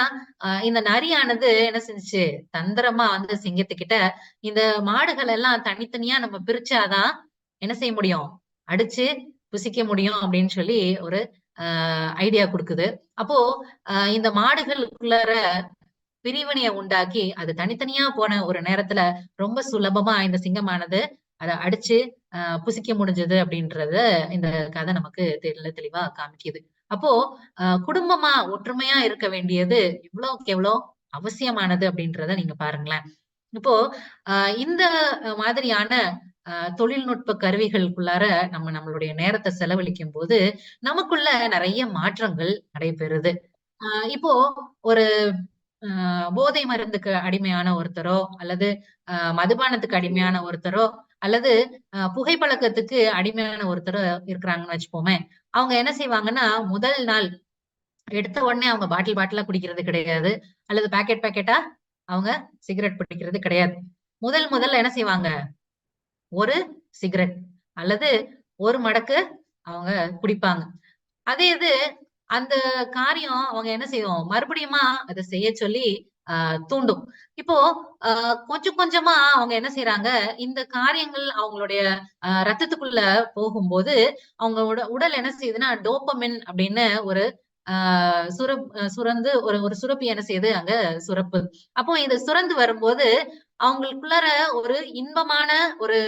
இந்த நரியானது என்ன செஞ்சுச்சு? தந்திரமா வந்து சிங்கத்துக்கிட்ட இந்த மாடுகள் எல்லாம் தனித்தனியா நம்ம பிரிச்சாதான் என்ன செய்ய முடியும்? அடிச்சு புசிக்க முடியும் அப்படின்னு சொல்லி ஒரு ஐடியா குடுக்குது. அப்போ இந்த மாடுகளுக்குள்ளார பிரிவினைய உண்டாக்கி, அது தனித்தனியா போன ஒரு நேரத்துல ரொம்ப சுலபமா இந்த சிங்கமானது அத அடிச்சு புசிக்க முடிஞ்சது அப்படின்றத இந்த கதை நமக்கு தெளிவா காமிக்குது. அப்போ குடும்பமா ஒற்றுமையா இருக்க வேண்டியது எவ்வளவுக்கு எவ்வளோ அவசியமானது அப்படின்றத நீங்க பாருங்களேன். இப்போ இந்த மாதிரியான தொழில்நுட்ப கருவிகளுக்குள்ளார நம்மளுடைய நேரத்த செலவழிக்கும்போது, நமக்குள்ள நெறைய மாற்றங்கள் நடைபெறுது. இப்போ ஒரு அ போதை மருந்துக்கு அடிமையான ஒருத்தரோ, அல்லது மதுபானத்துக்கு அடிமையான ஒருத்தரோ, அல்லது புகைப்பழக்கத்துக்கு அடிமையான ஒருத்தரோ இருக்கிறாங்கன்னு வச்சுப்போமே. அவங்க என்ன செய்வாங்கன்னா, முதல் நாள் எடுத்த உடனே அவங்க பாட்டிலா குடிக்கிறது கிடையாது. அல்லது பாக்கெட்டா அவங்க சிகரெட் பிடிக்கிறது கிடையாது. முதல்ல என்ன செய்வாங்க? ஒரு சிகரெட் அல்லது ஒரு மடக்கு அவங்க குடிப்பாங்க. அதே இது அந்த காரியம் அவங்க என்ன செய்யும்? மறுபடியுமா அத செய்ய சொல்லி அ தூண்டும். இப்போ அ கொஞ்சம் கொஞ்சமா அவங்க என்ன செய்றாங்க, இந்த காரியங்கள் அவங்களுடைய ரத்தத்துக்குள்ள போகும்போது, அவங்க உடல் என்ன செய்யுதுன்னா, டோப்பமைன் அப்படின்னு ஒரு ஆ சுரந்து ஒரு ஒரு சுரப்பி என்ன செய்யுது அங்க சுரப்புது. அப்போ இது சுரந்து வரும்போது, அவங்களுக்குள்ளார ஒரு இன்பமான ஒரு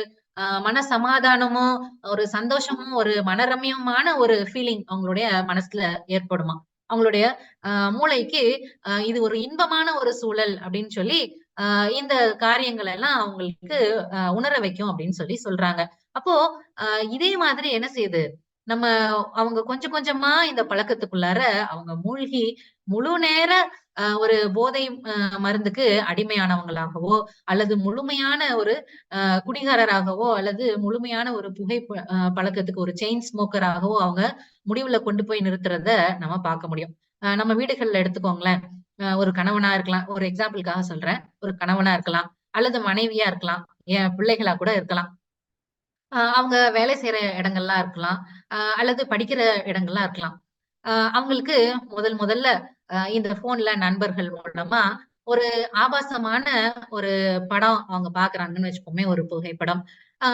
மன சமாதானமும், ஒரு சந்தோஷமும், ஒரு மனரம்யமான ஒரு ஃபீலிங் அவங்களுடைய மனசுல ஏற்படுமாம். அவங்களுடைய மூளைக்கு இது ஒரு இன்பமான ஒரு சூழல் அப்படின்னு சொல்லி, இந்த காரியங்கள் எல்லாம் அவங்களுக்கு உணர வைக்கும் அப்படின்னு சொல்லி சொல்றாங்க. அப்போ அ இதே மாதிரி என்ன செய்யுது? நம்ம அவங்க கொஞ்சம் கொஞ்சமா இந்த பழக்கத்துக்குள்ளார அவங்க மூழ்கி முழு நேர ஒரு போதை மருந்துக்கு அடிமையானவங்களாகவோ, அல்லது முழுமையான ஒரு குடிகாரராகவோ, அல்லது முழுமையான ஒரு பழக்கத்துக்கு ஒரு செயின் ஸ்மோக்கராகவோ அவங்க முடிவுல கொண்டு போய் நிறுத்துறத நம்ம பார்க்க முடியும். நம்ம வீடுகள்ல எடுத்துக்கோங்களேன். ஒரு கணவனா இருக்கலாம். ஒரு எக்ஸாம்பிள்க்காக சொல்றேன். ஒரு கணவனா இருக்கலாம், அல்லது மனைவியா இருக்கலாம், என் பிள்ளைகளா கூட இருக்கலாம். அவங்க வேலை செய்ற இடங்கள்லாம் இருக்கலாம். அல்லது படிக்கிற இடங்கள்லாம் இருக்கலாம். அவங்களுக்கு முதல்ல இந்த ஃபோன்ல நண்பர்கள் மூலமா ஒரு ஆபாசமான ஒரு படம் அவங்க பார்க்குறாங்கன்னு வச்சுப்போமே, ஒரு புகைப்படம்.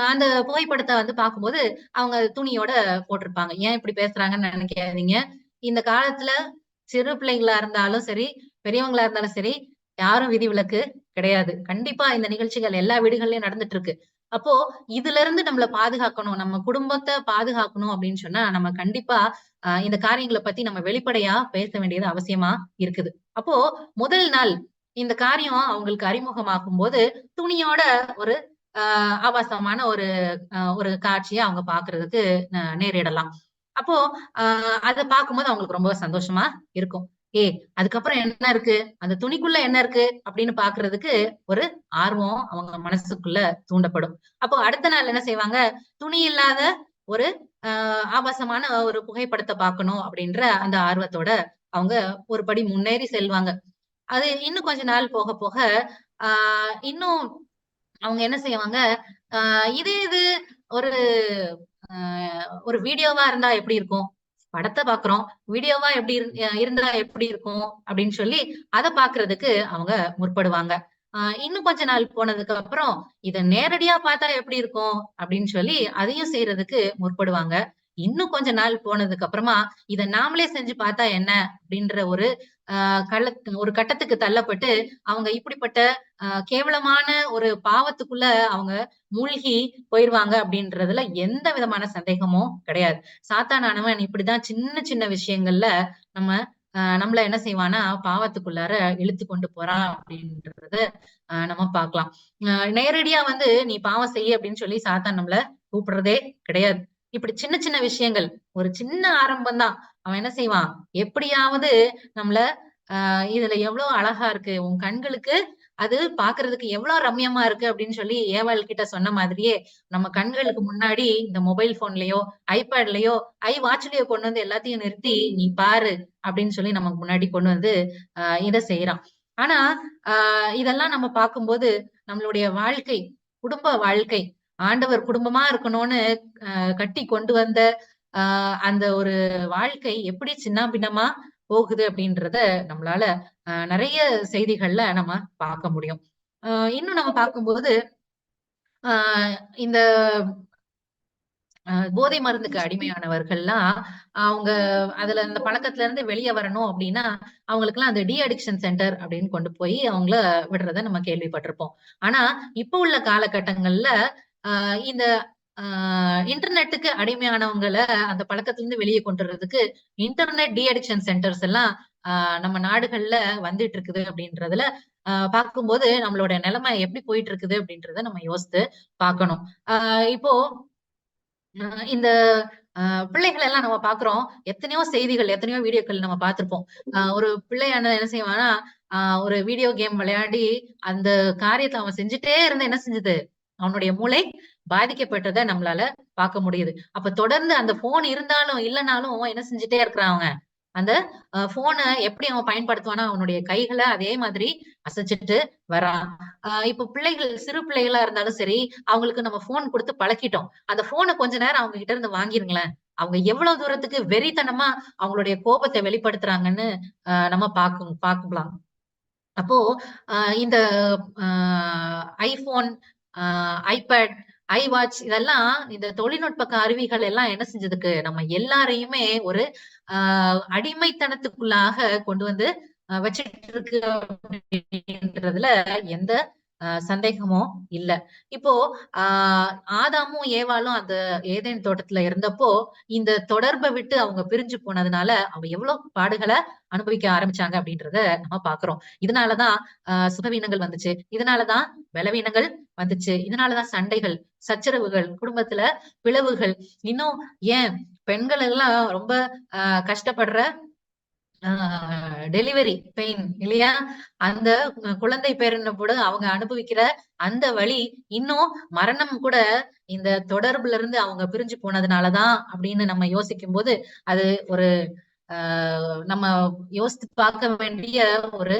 அந்த புகைப்படத்த வந்து பார்க்கும்போது, அவங்க துணியோட போட்டிருப்பாங்க. ஏன் இப்படி பேசுறாங்கன்னு நெனைக்காதீங்க. இந்த காலத்துல சிறு பிள்ளைங்களா இருந்தாலும் சரி, பெரியவங்களா இருந்தாலும் சரி, யாரும் விதிவிலக்கு கிடையாது. கண்டிப்பா இந்த நிகழ்ச்சிகள் எல்லா வீடுகள்லயும் நடந்துட்டு இருக்கு. அப்போ இதிலிருந்து நம்மள பாதுகாக்கணும். நம்ம குடும்பத்த பாதுகாக்கணும் அப்படின்னு சொன்னா, நம்ம கண்டிப்பா இந்த காரியங்கள பத்தி நம்ம வெளிப்படையா பேச வேண்டியது அவசியமா இருக்குது. அப்போ முதல் நாள் இந்த காரியம் அவங்களுக்கு அறிமுகமாகும்போது, துணியோட ஒரு ஆபாசமான ஒரு காட்சிய அவங்க பார்க்கறதுக்கு நேரிடலாம். அப்போ அ அத பார்க்கும்போது அவங்களுக்கு ரொம்ப சந்தோஷமா இருக்கும். அதுக்கப்புறம் என்ன இருக்கு? அந்த துணிக்குள்ள என்ன இருக்கு? அப்படின்னு பார்க்கறதுக்கு ஒரு ஆர்வம் அவங்க மனசுக்குள்ள தூண்டப்படும். அப்போ அடுத்த நாள் என்ன செய்வாங்க? துணி இல்லாத ஒரு ஆபாசமான ஒரு புகைப்படத்த பார்க்கணும் அப்படின்ற அந்த ஆர்வத்தோட அவங்க ஒரு படி முன்னேறி செல்வாங்க. அது இன்னும் கொஞ்ச நாள் போக போக, ஆ இன்னும் அவங்க என்ன செய்வாங்க, ஆ இதே இது ஒரு அ ஒரு வீடியோவா இருந்தா எப்படி இருக்கும்? படத்த பார்க்குறோம். வீடியோவா எப்படி இருந்தா எப்படி இருக்கும்? அப்படின்னு சொல்லி அத பார்க்கறதுக்கு அவங்க முற்படுவாங்க. இன்னும் கொஞ்ச நாள் போனதுக்கு அப்புறம், இத நேரடியா பார்த்தா எப்படி இருக்கும்? அப்படின்னு சொல்லி அதையும் செய்றதுக்கு முற்படுவாங்க. இன்னும் கொஞ்ச நாள் போனதுக்கு அப்புறமா, இத நாமளே செஞ்சு பார்த்தா என்ன? அப்படின்ற ஒரு அ ஒரு கட்டத்துக்கு தள்ளப்பட்டு, அவங்க இப்படிப்பட்ட கேவலமான ஒரு பாவத்துக்குள்ள அவங்க மூழ்கி போயிருவாங்க அப்படின்றதுல எந்த விதமான சந்தேகமும் கிடையாது. சாத்தானானவன் இப்படிதான் சின்ன சின்ன விஷயங்கள்ல நம்ம நம்மள என்ன செய்வான்னா, பாவத்துக்குள்ளார இழுத்து கொண்டு போறான் அப்படின்றத நம்ம பார்க்கலாம். நேரடியா வந்து நீ பாவம் செய்யு அப்படின்னு சொல்லி சாத்தான் நம்மள கூப்பிடுறதே கிடையாது. இப்படி சின்ன சின்ன விஷயங்கள், ஒரு சின்ன ஆரம்பம் தான். அவன் என்ன செய்வான்? எப்படியாவது நம்மள இதுல எவ்வளவு அழகா இருக்கு. உன் கண்களுக்கு அது பார்க்கறதுக்கு எவ்வளவு ரம்யமா இருக்கு அப்படின்னு சொல்லி ஏவாள் கிட்ட சொன்ன மாதிரியே, நம்ம கண்களுக்கு முன்னாடி இந்த மொபைல் போன்லயோ, ஐபேட்லயோ, வாட்ச்லயோ கொண்டு வந்து எல்லாத்தையும் நிறுத்தி, "நீ பாரு" அப்படின்னு சொல்லி நமக்கு முன்னாடி கொண்டு வந்து இத செய்றான். ஆனா, அ இதெல்லாம் நம்ம பார்க்கும்போது, நம்மளுடைய வாழ்க்கை, குடும்ப வாழ்க்கை, ஆண்டவர் குடும்பமா இருக்கணும்னு கட்டி கொண்டு வந்த அ அந்த ஒரு வாழ்க்கை எப்படி சின்னாபின்னமா போகுது அப்படின்றத நம்மளால நெறைய செய்திகள்ல நம்ம பார்க்க முடியும். அ இன்னும் நம்ம பார்க்கும்போது, அ இந்த போதை மருந்துக்கு அடிமையானவர்கள்லாம், அவங்க அதுல அந்த பழக்கத்துல இருந்து வெளிய வரணும் அப்டின்னா, அவங்களுக்கெல்லாம் அந்த அடிக்ஷன் சென்டர் அப்டின்னு கொண்டு போய் அவங்கள விடுறத நம்ம கேள்விப்பட்டிருப்போம். ஆனா, இப்ப உள்ள காலகட்டங்கள்ல இந்த ஆ இன்டர்நெட்டுக்கு அடிமையானவங்கள அந்த பழக்கத்திலிருந்து வெளிய கொண்டு வரதுக்கு, இன்டர்நெட் அடிக்ஷன் சென்டர்ஸ் எல்லாம் ஆ நம்ம நாடுகள்ல வந்துட்டு இருக்குது அப்டின்றதுல பார்க்கும்போது நம்மளோட நெலைமை எப்டி போயிட்டு இருக்குது அப்டின்றத நம்ம யோசித்து பார்க்கணும். ஆ இப்போ அ இந்த அ பிள்ளைகள் எல்லாம் நம்ம பார்க்குறோம். எத்தனையோ செய்திகள், எத்தனையோ வீடியோக்கள் நம்ம பார்த்திருப்போம். ஒரு பிள்ளையானது என்ன செய்வான்னா, அ ஒரு வீடியோ கேம் விளையாடி, அந்த காரியத்த அவன் செஞ்சுட்டே இருந்து என்ன செஞ்சது? அவனுடைய மூளை பாதிக்கப்பட்டத நம்மளால பார்க்க முடியுது. அப்ப தொடர்ந்து அந்த ஃபோன் இருந்தாலும், இல்லனாலும் என்ன செஞ்சுட்டே இருக்கிறான் அவன்? அந்த ஃபோன எப்படி அவன் பயன்படுத்துவான்னா, அவனுடைய கைகள அதே மாதிரி அசைச்சுட்டு வரான். இப்போ பிள்ளைகள் சிறு பிள்ளைகளா இருந்தாலும் சரி, அவங்களுக்கு நம்ம ஃபோன் குடுத்து பழக்கிட்டோம். அந்த ஃபோன கொஞ்ச நேரம் அவங்க கிட்ட இருந்து வாங்கிருங்களேன். அவங்க எவ்வளவு தூரத்துக்கு வெறித்தனமா அவங்களுடைய கோபத்த வெளிப்படுத்துறாங்கன்னு நம்ம பார்க்கலாம். அப்போ இந்த அ iPhone, அ iPad, iWatch இதெல்லாம் இந்த தொழில்நுட்ப கருவிகள் எல்லாம் என்ன செஞ்சதுக்கு, நம்ம எல்லாரையுமே ஒரு அ அடிமைத்தனத்துக்குள்ளாக கொண்டு வந்து வச்சுட்டு இருக்கு அப்படின்றதுல எந்த சந்தேகமும் இல்ல. இப்போ ஆ ஆதாமும், ஏவாளும் அந்த ஏதேன் தோட்டத்துல இருந்தப்போ, இந்த தொடர்ப விட்டு அவங்க பிரிஞ்சு போனதுனால, அவங்க எவ்வளோ பாடுகள அனுபவிக்க ஆரம்பிச்சாங்க அப்படின்றத நம்ம பார்க்கிறோம். இதனால தான் சுகவீனங்கள் வந்துச்சு. இதனால தான் பலவீனங்கள் வந்துச்சு. இதனால தான் சண்டைகள், சச்சரவுகள், குடும்பத்துல பிளவுகள், இன்னும் ஏன் பெண்கள் எல்லாம் ரொம்ப கஷ்டப்படுற ஆ டெலிவரி பெயின் இல்லையா? அந்த குழந்தை பேறுன்னு கூட அவங்க அனுபவிக்கிற அந்த வலி, இன்னும் மரணம் கூட இந்த தொடர்புல இருந்து அவங்க பிரிஞ்சு போனதுனால தான் அப்படின்னு நம்ம யோசிக்கும்போது, அது ஒரு ஆ நம்ம யோசித்து பார்க்க வேண்டிய ஒரு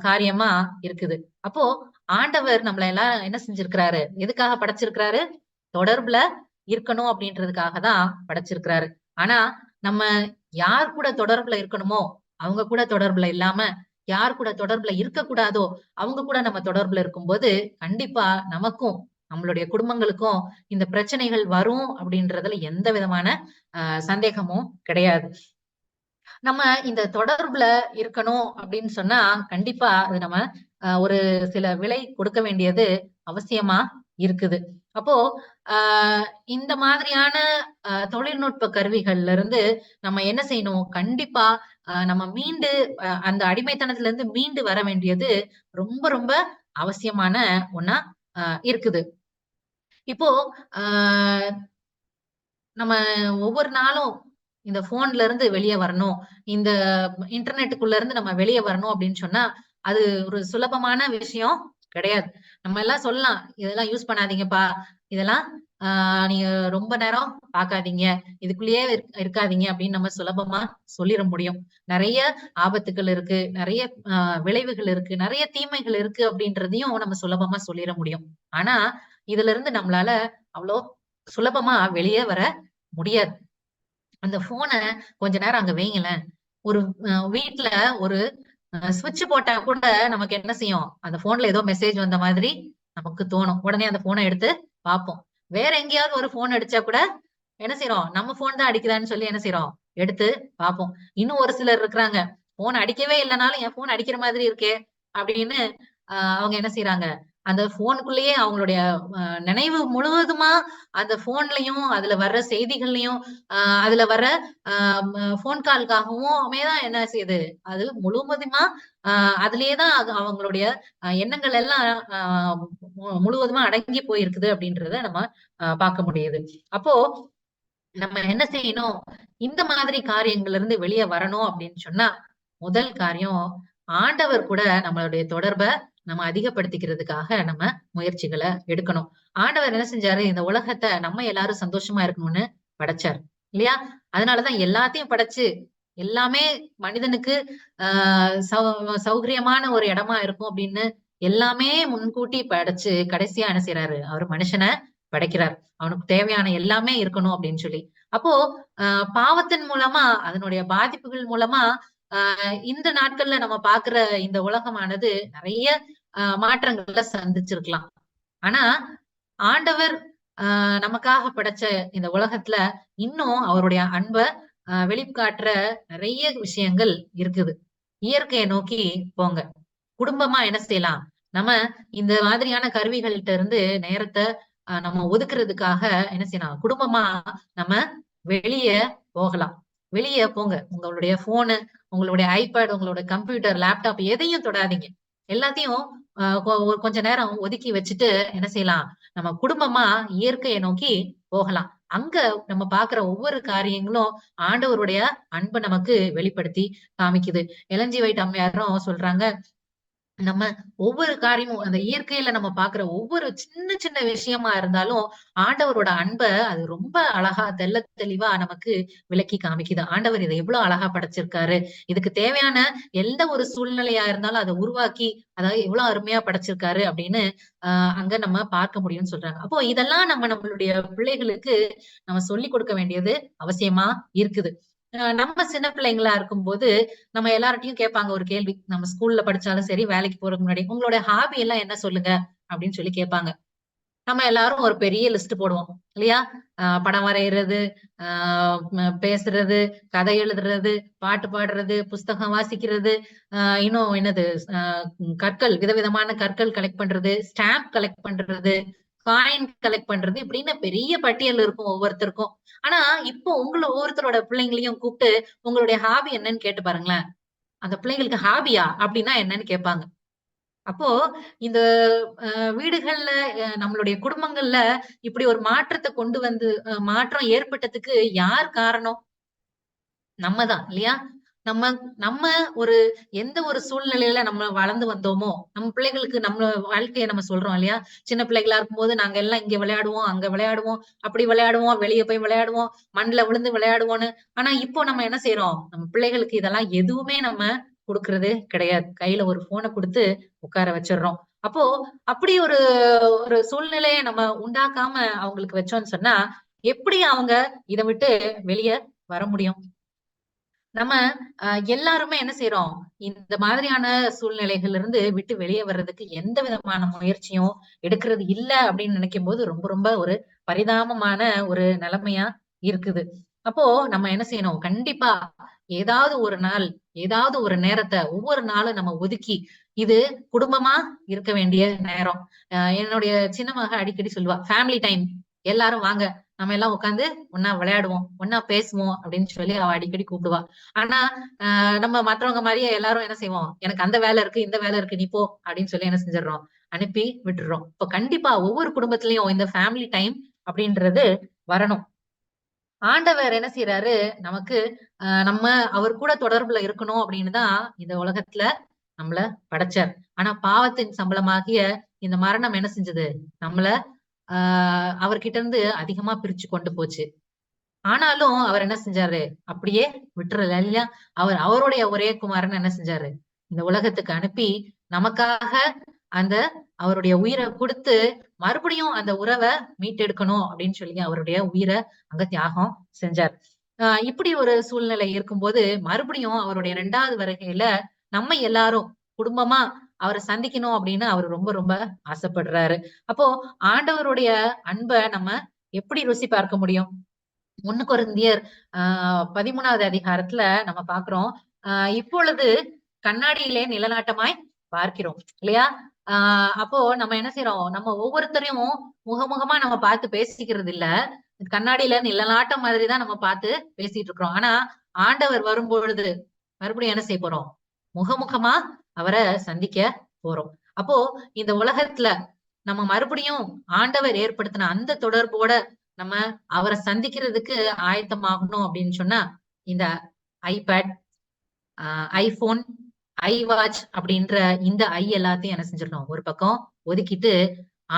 காரியமா இருக்குது. அப்போ ஆண்டவர் நம்மள எல்லாம் என்ன செஞ்சிருக்கிறாரு? எதுக்காக படைச்சிருக்கிறாரு? தொடர்புல இருக்கணும் அப்படின்றதுக்காக தான் படைச்சிருக்கிறாரு. ஆனா, நம்ம யார் கூட தொடர்புல இருக்கணுமோ, அவங்க கூட தொடர்புல இல்லாம, யார் கூட தொடர்புல இருக்கக்கூடாதோ, அவங்க கூட நம்ம தொடர்புல இருக்கும்போது, கண்டிப்பா நமக்கும், நம்மளுடைய குடும்பங்களுக்கும் இந்த பிரச்சனைகள் வரும் அப்படின்றதுல எந்த விதமான சந்தேகமும் கிடையாது. நம்ம இந்த தொடர்புல இருக்கணும் அப்படின்னு சொன்னா, கண்டிப்பா அது நம்ம ஒரு சில விலை கொடுக்க வேண்டியது அவசியமா இருக்குது. அப்போ அ இந்த மாதிரியான தொழில்நுட்ப கருவிகள்ல இருந்து நம்ம என்ன செய்யணும்? கண்டிப்பா நம்ம மீண்டு அந்த அடிமைத்தனத்துல இருந்து மீண்டு வர வேண்டியது ரொம்ப, ரொம்ப அவசியமான ஒண்ணா இருக்குது. இப்போ அ நம்ம ஒவ்வொரு நாளும் இந்த ஃபோன்ல இருந்து வெளிய வரணும். இந்த இன்டர்நெட்டுக்குள்ள இருந்து நம்ம வெளிய வரணும் அப்படின்னு சொன்னா, அது ஒரு சுலபமான விஷயம் கிடையாது. நம்ம எல்லாம் சொல்லலாம், "இதெல்லாம் யூஸ் பண்ணாதீங்கப்பா. இதெல்லாம் ஆ நீங்க ரொம்ப நேரம் பார்க்காதீங்க. இதுக்குள்ளேயே இருக்காதீங்க" அப்படின்னு நம்ம சுலபமா சொல்லிற முடியும். நெறைய ஆபத்துக்கள் இருக்கு. நெறைய விளைவுகள் இருக்கு. நெறைய தீமைகள் இருக்கு அப்படின்றதையும் நம்ம சுலபமா சொல்லிற முடியும். ஆனா, இதுல இருந்து நம்மளால அவ்ளோ சுலபமா வெளிய வர முடியாது. அந்த ஃபோன கொஞ்ச நேரம் அங்க வையுங்களேன். ஒரு வீட்ல ஒரு ஸ்விட்ச் போட்டா கூட நமக்கு என்ன செய்யும்? அந்த ஃபோன்ல ஏதோ மெசேஜ் வந்த மாதிரி நமக்கு தோணும். உடனே அந்த ஃபோன எடுத்து பார்ப்போம். வேற எங்கேயாவது ஒரு ஃபோன் அடிச்சா கூட என்ன செய்றோம்? நம்ம ஃபோன் தான் அடிக்குதான்னு சொல்லி என்ன செய்றோம்? எடுத்து பார்ப்போம். இன்னும் ஒரு சிலர் இருக்கிறாங்க. ஃபோன் அடிக்கவே இல்லனாலும் என் ஃபோன் அடிக்கிற மாதிரி இருக்கே! அப்படின்னு அவங்க என்ன செய்றாங்க? அந்த ஃபோனுக்குள்ளேயே அவங்களுடைய நினைவு முழுவதுமா அந்த ஃபோன்லயும், அதுல வர்ற செய்திகள்லயும், அ அதுல வர அ ஃபோன் கால்க்காகவுமே தான் என்ன செய்யுது? அது முழுவதுமா அ அதிலேயே தான் அவங்களுடைய எண்ணங்கள் எல்லாம் அ முழுவதுமா அடங்கி போயிருக்குது அப்படின்றத நம்ம பார்க்க முடியுது. அப்போ நம்ம என்ன செய்யணும்? இந்த மாதிரி காரியங்கள்ல இருந்து வெளிய வரணும் அப்படின்னு சொன்னா, முதல் காரியம், ஆண்டவர் கூட நம்மளுடைய தொடர்ப நம்ம அதிகப்படுத்திக்கிறதுக்காக நம்ம முயற்சிகள எடுக்கணும். ஆண்டவர் என்ன செஞ்சாரு? இந்த உலகத்த நம்ம எல்லாரும் சந்தோஷமா இருக்கணும்னு படைச்சார். இல்லையா? அதனால தான் எல்லாத்தையும் படைச்சு, எல்லாமே மனிதனுக்கு ஆ சௌகரியமான ஒரு இடமா இருக்கும் அப்படின்னு எல்லாமே முன்கூட்டி படைச்சு, கடைசியா என்ன செய்றாரு? அவரு மனுஷன படைக்கிறார். அவனுக்கு தேவையான எல்லாமே இருக்கணும் அப்படின்னு சொல்லி. அப்போ அ பாவத்தின் மூலமா, அதனுடைய பாதிப்புகள் மூலமா இந்த நாட்கள்ல நம்ம பார்க்கிற இந்த உலகமானது நெறைய மாற்றங்கள சந்திச்சிருக்கலாம். ஆனா, ஆண்டவர் நமக்காக படைச்ச இந்த உலகத்துல இன்னும் அவருடைய அன்ப வெளிக்காட்டுற நெறைய விஷயங்கள் இருக்குது. இயற்கைய நோக்கி போங்க. குடும்பமா என்ன செய்யலாம்? நம்ம இந்த மாதிரியான கருவிகள்ட்ட இருந்து நேரத்த நம்ம ஒதுக்குறதுக்காக என்ன செய்யலாம்? குடும்பமா நம்ம வெளிய போகலாம். வெளிய போங்க. உங்களுடைய ஃபோனு, உங்களுடைய ஐபேட், உங்களோட கம்ப்யூட்டர், லேப்டாப் எதையும் தொடாதீங்க. எல்லாத்தையும் ஒரு கொஞ்ச நேரம் ஒதுக்கி வச்சுட்டு என்ன செய்யலாம்? நம்ம குடும்பமா இயற்கைய நோக்கி போகலாம். அங்க நம்ம பார்க்குற ஒவ்வொரு காரியங்களும் ஆண்டவருடைய அன்ப நமக்கு வெளிப்படுத்தி காமிக்குது. எலன் ஜி ஒயிட் அம்மையாரும் சொல்றாங்க, நம்ம ஒவ்வொரு காரியமும் அந்த இயற்கையில நம்ம பார்க்குற ஒவ்வொரு சின்ன சின்ன விஷயமா இருந்தாலும், ஆண்டவரோட அன்ப அது ரொம்ப அழகா தெள்ளத் தெளிவா நமக்கு விளக்கி காமிக்குது. ஆண்டவர் இத எவ்வளோ அழகா படைச்சிருக்காரு. இதுக்கு தேவையான எந்த ஒரு சூழ்நிலையா இருந்தாலும் அத உருவாக்கி, அதாவது எவ்வளோ அருமையா படைச்சிருக்காரு அப்படின்னு, அ அங்க நம்ம பார்க்க முடியும்னு சொல்றாங்க. அப்போ இதெல்லாம் நம்மளுடைய பிள்ளைகளுக்கு நம்ம சொல்லிக் கொடுக்க வேண்டியது அவசியமா இருக்குது. நம்ம சின்ன பிள்ளைங்களா இருக்கும்போது, நம்ம எல்லார்ட்டயும் கேட்பாங்க ஒரு கேள்வி. நம்ம ஸ்கூல்ல படிச்சாலும் சரி, வேலைக்கு போறதுக்கு முன்னாடி, "உங்களோட ஹாபி எல்லாம் என்ன சொல்லுங்க?" அப்படின்னு சொல்லி கேட்பாங்க. நம்ம எல்லாரும் ஒரு பெரிய லிஸ்ட் போடுவோம். இல்லையா? படம் வரையறது, ஆ பேசுறது, கதை எழுதுறது, பாட்டு பாடுறது, புஸ்தகம் வாசிக்கிறது, இன்னும் என்னது அ கற்கள் விதவிதமான கற்கள் கலெக்ட் பண்றது, ஸ்டாம்ப் கலெக்ட் பண்றது, காயின் கலெக்ட் பண்றது இப்படின்னு பெரிய பட்டியல் இருக்கும் ஒவ்வொருத்தருக்கும். ஆனா, இப்போ ஒவ்வொருத்தரோட பிள்ளைங்களையும் கூப்பிட்டு, "உங்களுடைய ஹாபி என்னன்னு?" கேட்டு பாருங்களேன். அந்த பிள்ளைங்களுக்கு ஹாபியா? அப்படின்னா என்னன்னு கேட்பாங்க. அப்போ இந்த வீடுகள்ல நம்மளுடைய குடும்பங்கள்ல இப்படி ஒரு மாற்றத்த கொண்டு வந்து மாற்றம் ஏற்பட்டதுக்கு யார் காரணம்? நம்ம தான் இல்லையா? நம்ம நம்ம ஒரு எந்த ஒரு சூழ்நிலையில நம்ம வளர்ந்து வந்தோமோ, நம்ம பிள்ளைகளுக்கு நம்ம வாழ்க்கைய நம்ம சொல்றோம் இல்லையா? சின்ன பிள்ளைகளா இருக்கும்போது நாங்க எல்லாம் இங்க விளையாடுவோம், அங்க விளையாடுவோம், அப்படி விளையாடுவோம், வெளிய போய் விளையாடுவோம், மண்ல விழுந்து விளையாடுவோம்ன்னு. ஆனா இப்போ நம்ம என்ன செய்றோம்? நம்ம பிள்ளைகளுக்கு இதெல்லாம் எதுவுமே நம்ம குடுக்குறதே கிடையாது. கையில ஒரு ஃபோன குடுத்து உட்கார வச்சுடுறோம். அப்போ அப்படி ஒரு ஒரு சூழ்நிலைய நம்ம உண்டாக்காம அவங்களுக்கு வச்சோம்ன்னு சொன்னா, எப்படி அவங்க இத விட்டு வெளிய வர முடியும்? நம்ம எல்லாருமே என்ன செய்றோம்? இந்த மாதிரியான சூழ்நிலைகள்ல இருந்து விட்டு வெளிய வர்றதுக்கு எந்த விதமான முயற்சியும் எடுக்கிறது இல்ல அப்படின்னு நினைக்கும்போது, ரொம்ப ரொம்ப ஒரு பரிதாபமான ஒரு நிலைமையா இருக்குது. அப்போ நம்ம என்ன செய்யணும்? கண்டிப்பா ஏதாவது ஒரு நாள், ஏதாவது ஒரு நேரத்த ஒவ்வொரு நாளும் நம்ம ஒதுக்கி, இது குடும்பமா இருக்க வேண்டிய நேரம். என்னுடைய சின்ன மக அடிக்கடி சொல்லுவா, "ஃபேமிலி டைம் எல்லாரும் வாங்க. நம்ம எல்லாம் உட்கார்ந்து ஒண்ணா விளையாடுவோம், ஒண்ணா பேசுவோம்" அப்படின்னு சொல்லி அவ அடிக்கடி கூப்பிடுவா. ஆனா, நம்ம மற்றவங்க மாரியே எல்லாரும் என்ன செய்வோம்? "எனக்கு அந்த வேலை இருக்கு, இந்த வேலை இருக்கு. நீ போ" அப்படின்னு சொல்லி என்ன செஞ்சுடுறோம்? அனுப்பி விட்டுர்றோம். இப்ப கண்டிப்பா ஒவ்வொரு குடும்பத்திலயும் இந்த ஃபேமிலி டைம் அப்படின்றது வரணும். ஆண்டவர் என்ன செய்றாரு? நமக்கு நம்ம அவர் கூட தொடர்புல இருக்கணும் அப்படின்னு தான் இந்த உலகத்துல நம்மள படைச்சார். ஆனா பாவத்தின் சம்பளமாகிய இந்த மரணம் என்ன செஞ்சது? நம்மள ஆ அவர்கிட்ட இருந்து அதிகமா பிரிச்சு கொண்டு போச்சு. ஆனாலும் அவர் என்ன செஞ்சாரு? அப்படியே விட்டுறல இல்லையா? அவருடைய ஒரே குமாரன் என்ன செஞ்சாரு? இந்த உலகத்துக்கு அனுப்பி, நமக்காக அந்த அவருடைய உயிர குடுத்து, மறுபடியும் அந்த உறவ மீட்டெடுக்கணும் அப்படின்னு சொல்லி அவருடைய உயிர அங்க தியாகம் செஞ்சார். இப்படி ஒரு சூழ்நிலை இருக்கும்போது, மறுபடியும் அவருடைய 2வது வருகையில நம்ம எல்லாரும் குடும்பமா அவர சந்திக்கணும் அப்படின்னு அவரு ரொம்ப ரொம்ப ஆசைப்படுறாரு. அப்போ ஆண்டவருடைய அன்ப நம்ம எப்படி ருசி பார்க்க முடியும்? 1 கொரிந்தியர் ஆ 13வது அதிகாரத்துல நம்ம பார்க்கிறோம். அ இப்பொழுது கண்ணாடியிலே நிழலாட்டமாய் பார்க்கிறோம். இல்லையா? ஆ அப்போ நம்ம என்ன செய்றோம்? நம்ம ஒவ்வொருத்தரையும் முகமுகமா நம்ம பார்த்து பேசிக்கிறது இல்ல. கண்ணாடியில நிழலாட்டம் மாதிரி தான் நம்ம பார்த்து பேசிட்டு இருக்கிறோம். ஆனா, ஆண்டவர் வரும்பொழுது மறுபடியும் என்ன செய்ய போறோம்? முகமுகமா அவர சந்திக்க போறோம். அப்போ இந்த உலகத்துல நம்ம மறுபடியும் ஆண்டவர் ஏற்படுத்தின அந்த தொடர்போட நம்ம அவர சந்திக்கிறதுக்கு ஆயத்தமாகணும் அப்படின்னு சொன்னா, இந்த iPad, ஐபோன், வாட்ச் அப்படின்ற இந்த எல்லாத்தையும் என்ன செஞ்சிடணும் ஒரு பக்கம் ஒதுக்கிட்டு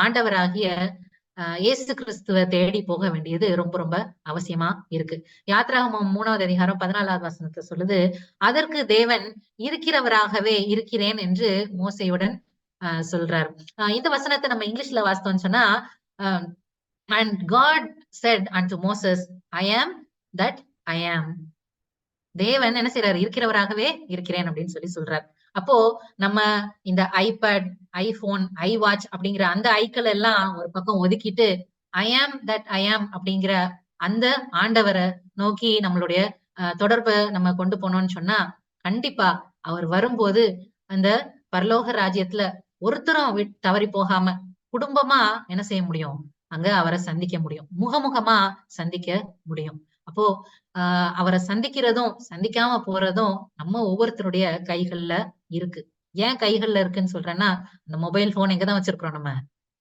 ஆண்டவராகிய இயேசு கிறிஸ்துவ தேடி போக வேண்டியது ரொம்ப ரொம்ப அவசியமா இருக்கு. யாத்திராகமம் 3வது அதிகாரம் 14வது வசனத்தை சொல்லுது, அதற்கு தேவன் இருக்கிறவராகவே இருக்கிறேன் என்று மோசேயுடன் சொல்றாரு. இந்த வசனத்தை நம்ம இங்கிலீஷ்ல வாசித்தோம்னு சொன்னா, and God said unto Moses, I am that I am. தேவன் என்ன செய்யறாரு? இருக்கிறவராகவே இருக்கிறேன் அப்படின்னு சொல்றார். அப்போ நம்ம இந்த ஐபேட், ஐபோன், வாட்ச் அப்படிங்கிற அந்த ஐக்கள் எல்லாம் ஒரு பக்கம் ஒதுக்கிட்டு ஐ ஆம் தட் ஐ ஆம் அப்படிங்கிற அந்த ஆண்டவரை நோக்கி நம்மளுடைய தொடர்பை நம்ம கொண்டு போனோம்னு சொன்னா கண்டிப்பா அவர் வரும்போது அந்த பரலோக ராஜ்யத்துல ஒருத்தரும் தவறி போகாம குடும்பமா என்ன செய்ய முடியும்? அங்க அவரை சந்திக்க முடியும். முகமுகமா சந்திக்க முடியும். அப்போ அவரை சந்திக்கிறதும் சந்திக்காம போறதும் நம்ம ஒவ்வொருத்தருடைய கைகள்ல இருக்கு. ஏன் கைகள்ல இருக்குன்னு சொல்றேன்னா, இந்த மொபைல் போன் எங்கதான் வச்சிருக்கிறோம்? நம்ம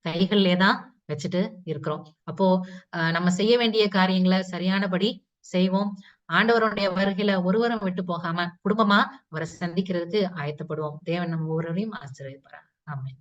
கைகள்லயே தான் வச்சுட்டு இருக்கிறோம். அப்போ நம்ம செய்ய வேண்டிய காரியங்களை சரியானபடி செய்வோம். ஆண்டவருடைய வருகையில ஒருவரும் விட்டு போகாம குடும்பமா அவரை சந்திக்கிறதுக்கு ஆயத்தப்படுவோம். தேவன் நம்ம ஒவ்வொருவரையும் ஆசீர்வதிப்பாரார். ஆமென்.